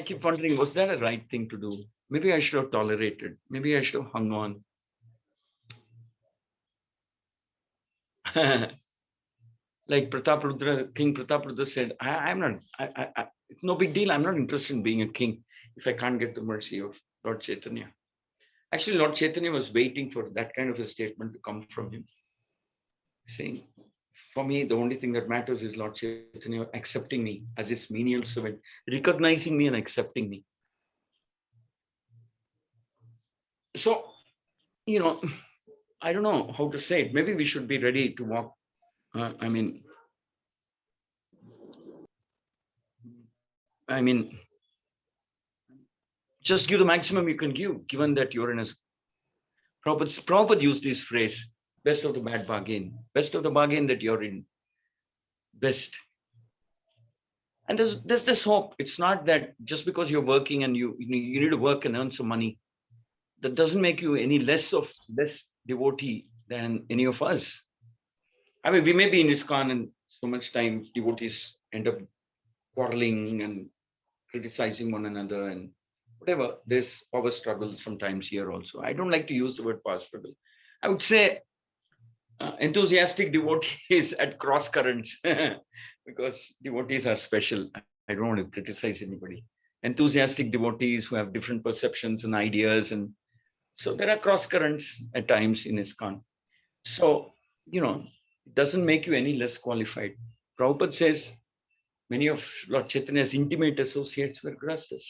keep wondering, was that a right thing to do? Maybe I should have tolerated. Maybe I should have hung on. Like King Pratap Rudra said, it's no big deal. I'm not interested in being a king if I can't get the mercy of Lord Chaitanya. Actually, Lord Chaitanya was waiting for that kind of a statement to come from him, saying, for me, the only thing that matters is Lord Chaitanya accepting me as his menial servant, recognizing me and accepting me. So, I don't know how to say it. Maybe we should be ready to walk. Just give the maximum you can give, given that you're in a... Prabhupada used this phrase, best of the bad bargain. Best of the bargain that you're in. Best. And there's this hope. It's not that just because you're working and you need to work and earn some money, that doesn't make you any less devotee than any of us. We may be in ISKCON and so much time devotees end up quarreling and criticizing one another and whatever, there's power struggle sometimes here also. I don't like to use the word power struggle. I would say enthusiastic devotees at cross currents because devotees are special. I don't want to criticize anybody. Enthusiastic devotees who have different perceptions and ideas, and so there are cross currents at times in ISKCON. So, it doesn't make you any less qualified. Prabhupada says many of Lord Chaitanya's intimate associates were grastas.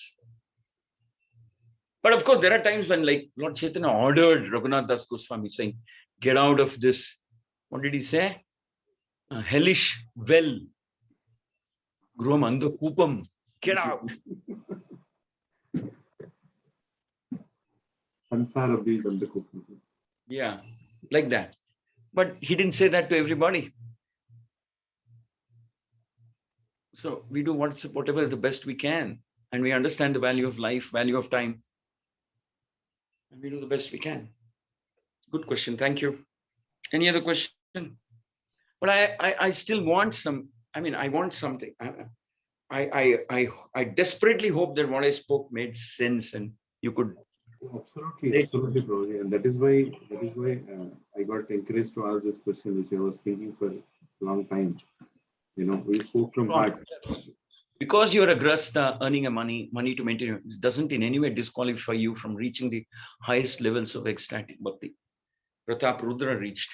But of course, there are times when, like, Lord Chaitanya ordered Raghunath Das Goswami, saying, get out of this, what did he say? Hellish well. Gruam Andha Kupam. Get out. Yeah, like that. But he didn't say that to everybody. So we do whatever is the best we can. And we understand the value of life, value of time. And we do the best we can. Good question. Thank you. Any other question? But I still want some. I mean, I want something. I desperately hope that what I spoke made sense and you could. Absolutely, Prabhuji. And that is why I got encouraged to ask this question, which I was thinking for a long time. We spoke from heart. Because you're a grasta earning a money to maintain, it doesn't in any way disqualify you from reaching the highest levels of ecstatic bhakti. Pratap Rudra reached.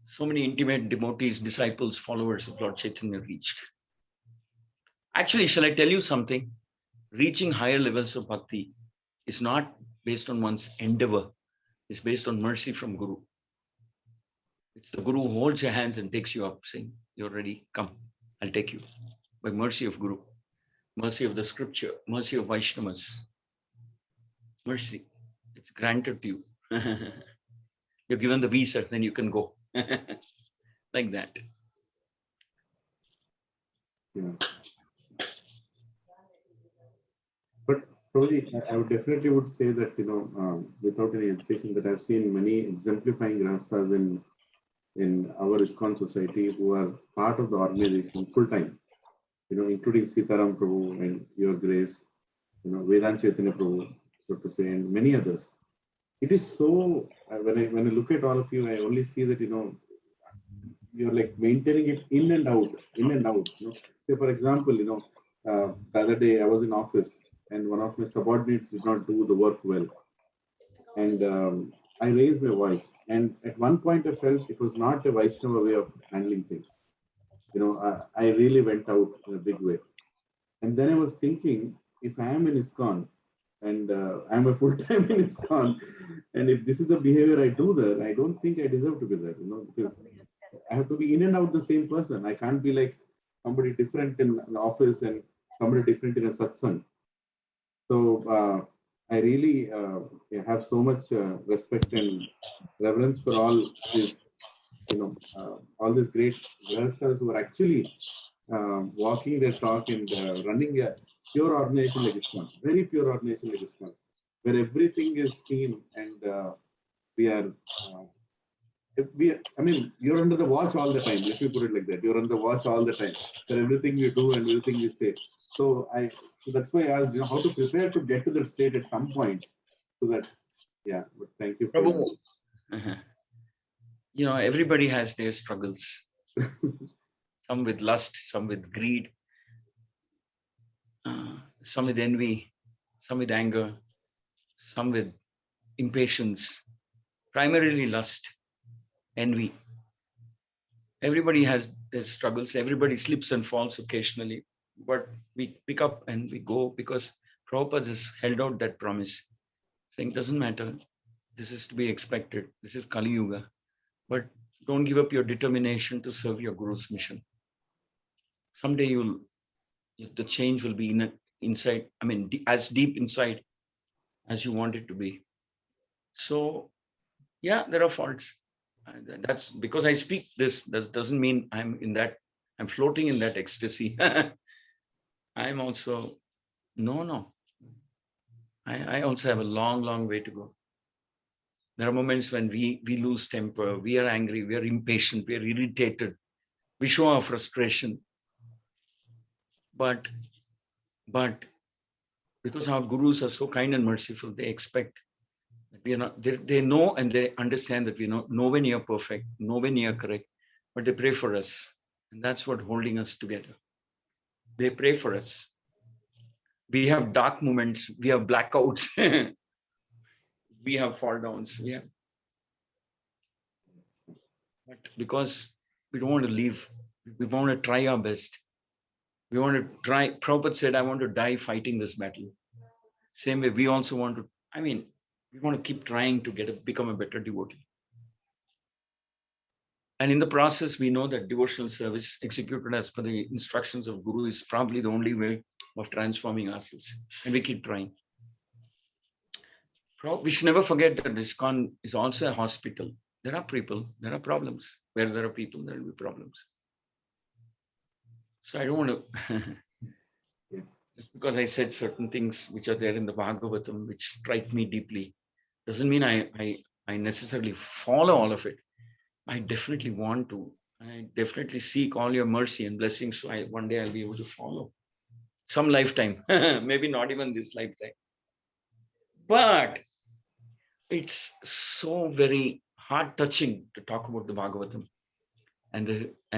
So many intimate devotees, disciples, followers of Lord Chaitanya reached. Actually, shall I tell you something? Reaching higher levels of bhakti is not based on one's endeavor. It's based on mercy from Guru. It's the Guru who holds your hands and takes you up, saying, you're ready, come, I'll take you. By mercy of Guru, mercy of the scripture, mercy of Vaishnavas. Mercy, it's granted to you. You're given the visa, then you can go. Like that. Yeah. But probably I would definitely say that, without any hesitation, that I've seen many exemplifying grahastas in our ISKCON society who are part of the organization full time, including Sitaram Prabhu and Your Grace, Vedant Chaitanya Prabhu, so to say, and many others. It is so, when I look at all of you, I only see that, you're like maintaining it in and out. Say, for example, the other day I was in office and one of my subordinates did not do the work well. And I raised my voice. And at one point I felt it was not a Vaishnava way of handling things. I really went out in a big way. And then I was thinking, if I am in ISKCON and I'm a full-time in ISKCON, and if this is the behavior I do there, I don't think I deserve to be there, because I have to be in and out the same person. I can't be like somebody different in an office and somebody different in a satsang. So I really have so much respect and reverence for all these, all these great grahastas who are actually walking their talk and running a pure organization like ISKCON, very pure organization like ISKCON, where everything is seen and we are. You're under the watch all the time. Let me put it like that. You're under the watch all the time for everything you do and everything you say. So that's why I asked, how to prepare to get to that state at some point. So that, yeah. But thank you. For everybody has their struggles. Some with lust, some with greed, some with envy, some with anger, some with impatience. Primarily lust. Envy. Everybody has their struggles. Everybody slips and falls occasionally, but we pick up and we go because Prabhupada has held out that promise, saying, doesn't matter. This is to be expected. This is Kali Yuga, but don't give up your determination to serve your Guru's mission. Someday the change will be inside. As deep inside as you want it to be. So, yeah, there are faults. That's because I speak this. That doesn't mean I'm floating in that ecstasy. I'm also, no. I also have a long way to go. There are moments when we lose temper, we are angry, we are impatient, we are irritated, we show our frustration. But because our gurus are so kind and merciful. They expect that we are not, they know and they understand that we know nowhere near perfect, nowhere near correct, but they pray for us. And that's what holding us together. They pray for us. We have dark moments, we have blackouts, we have fall downs. Yeah. But because we don't want to leave, we want to try our best. We want to try. Prabhupada said, I want to die fighting this battle. Same way, we also want to, we want to keep trying to become a better devotee. And in the process, we know that devotional service executed as per the instructions of Guru is probably the only way of transforming ourselves. And we keep trying. We should never forget that ISKCON is also a hospital. There are people, there are problems. Where there are people, there will be problems. So I don't want to, Yes. just because I said certain things which are there in the Bhagavatam, which strike me deeply, doesn't mean I necessarily follow all of it. I definitely want to. I definitely seek all your mercy and blessings. So one day I'll be able to follow. Some lifetime, maybe not even this lifetime. But it's so very heart touching to talk about the Bhagavatam and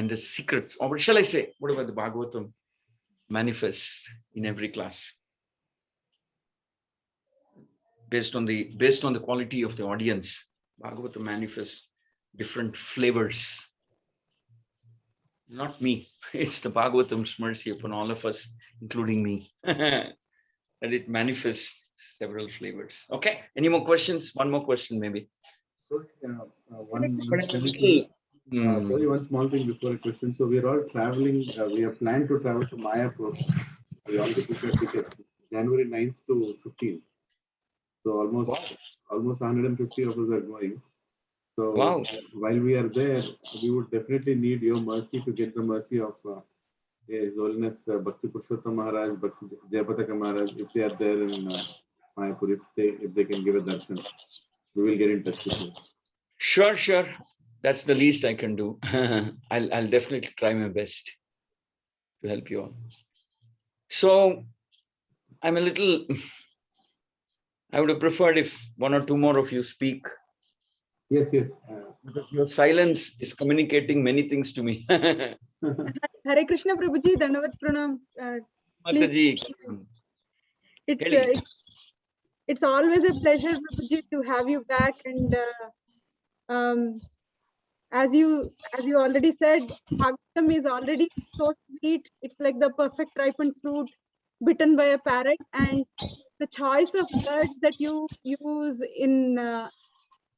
the secrets, or shall I say, whatever the Bhagavatam manifests in every class, based on the quality of the audience. Bhagavatam manifests different flavors. Not me. It's the Bhagavatam's mercy upon all of us, including me, that it manifests several flavors. Okay. Any more questions? One more question, maybe. So, one Hmm. one small thing before a question. So we are all traveling. We have planned to travel to Mayapur. We already prepared tickets, January 9th to 15th. So almost 150 of us are going. So Wow. while we are there, we would definitely need your mercy to get the mercy of His Holiness Bhakti Purushottam Maharaj, Bhakti Jayapataka Maharaj, if they are there in Mayapur, if they can give a darshan, we will get in touch with you. Sure. That's the least I can do. I'll definitely try my best to help you all. So I'm a little, I would have preferred if one or two more of you speak. Yes. Because your silence is communicating many things to me. Hare Krishna Prabhuji, Dandavat Pranam. Please. Mataji. It's always a pleasure, Prabhuji, to have you back. And as you already said, Bhagavatam is already so sweet. It's like the perfect ripened fruit bitten by a parrot. And the choice of words that you use in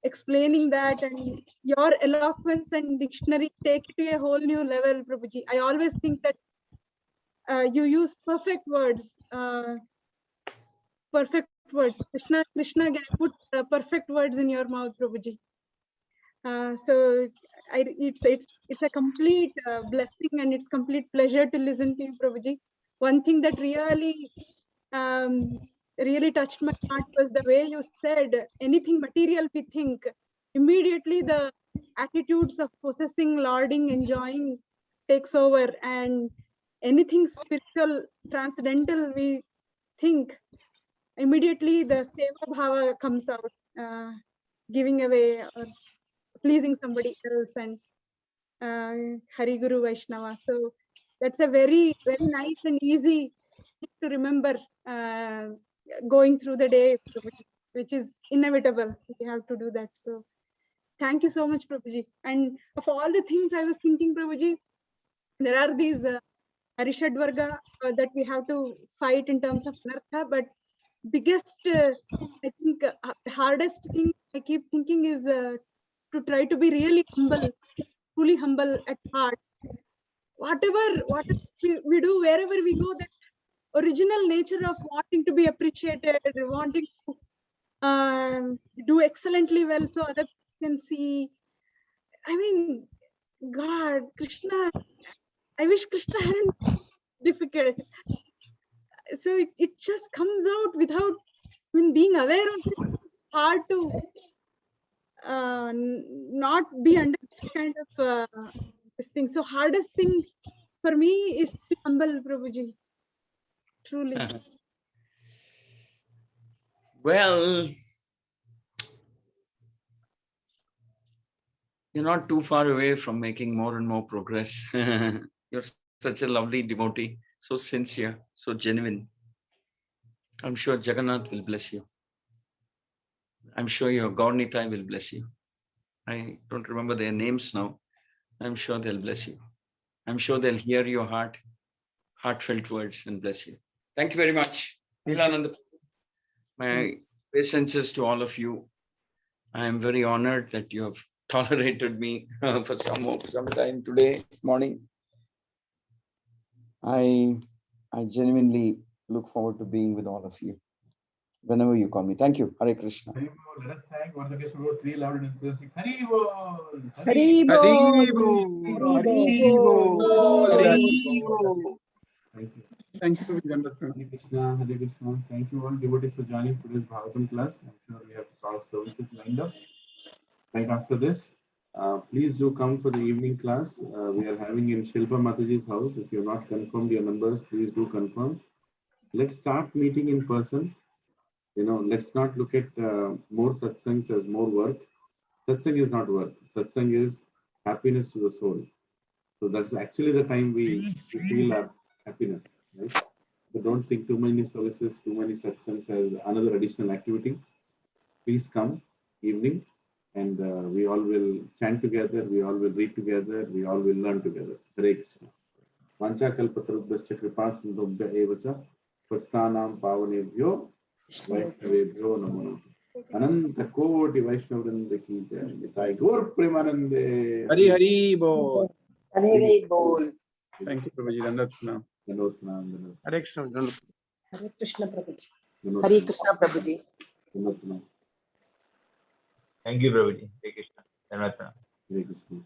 explaining that, and your eloquence and dictionary take it to a whole new level, Prabhuji. I always think that you use perfect words. Krishna put perfect words in your mouth, Prabhuji. So it's a complete blessing, and it's complete pleasure to listen to you, Prabhuji. One thing that really touched my heart was the way you said, anything material we think, immediately the attitudes of possessing, lording, enjoying takes over, and anything spiritual, transcendental we think, immediately the seva bhava comes out, giving away or pleasing somebody else, and Hari Guru Vaishnava. So that's a very, very nice and easy thing to remember going through the day, which is inevitable. We have to do that. So thank you so much, Prabhuji. And of all the things I was thinking, Prabhuji, there are these Arishadvarga that we have to fight in terms of anartha, but biggest, I think, hardest thing I keep thinking is to try to be really humble, truly humble at heart. Whatever we do, wherever we go, that original nature of wanting to be appreciated, wanting to do excellently well so other people can see. I mean, God, Krishna, I wish Krishna hadn't difficult. So it just comes out without being aware of it. Hard to not be under this kind of this thing. So hardest thing for me is to be humble, Prabhuji. Truly. Well, you're not too far away from making more and more progress. You're such a lovely devotee, so sincere, so genuine. I'm sure Jagannath will bless you. I'm sure your Gaurnitai will bless you. I don't remember their names now. I'm sure they'll bless you. I'm sure they'll hear your heartfelt words and bless you. Thank you very much. Lilananda, my obeisances to all of you. I am very honored that you have tolerated me for some time today morning. I genuinely look forward to being with all of you whenever you call me. Thank you. Hare Krishna. Let us thank Varada Krishna Prabhuji 3 loud and enthusiastic. Hari Bol! Hari Bol. Hari Bol. Hari Bol. Thank you. Thank you, Lilananda. Hare Krishna, Hare Krishna. Thank you all devotees for joining today's Bhagavatam class. I'm sure we have a lot of services lined up. Right after this, please do come for the evening class. We are having in Shilpa Mataji's house. If you have not confirmed your numbers, please do confirm. Let's start meeting in person. Let's not look at more satsangs as more work. Satsang is not work. Satsang is happiness to the soul. So that's actually the time we feel our happiness, right? So don't think too many services, too many satsangs as another additional activity. Please come evening, and we all will chant together, we all will read together, we all will learn together. Hare Krishna. Vancha kalpatarubhascha kripa sindhubhya evacha bhaktanam pavanebhyo vaishnavebhyo namo namaha. Ananta Koti Vaishnavrinda ki jai. Nitai Gaur Premanande. Hari Hari Bol. Hari Bol. Thank you, Prabhuji. Dandavats. Dandavat. Hare Krishna. Hare Krishna Prabhuji. Dandavat. Hare Krishna Prabhuji. Dandavat. Thank you, Prabhuji. Hare Krishna. Dhanavad pranam. Hare Krishna.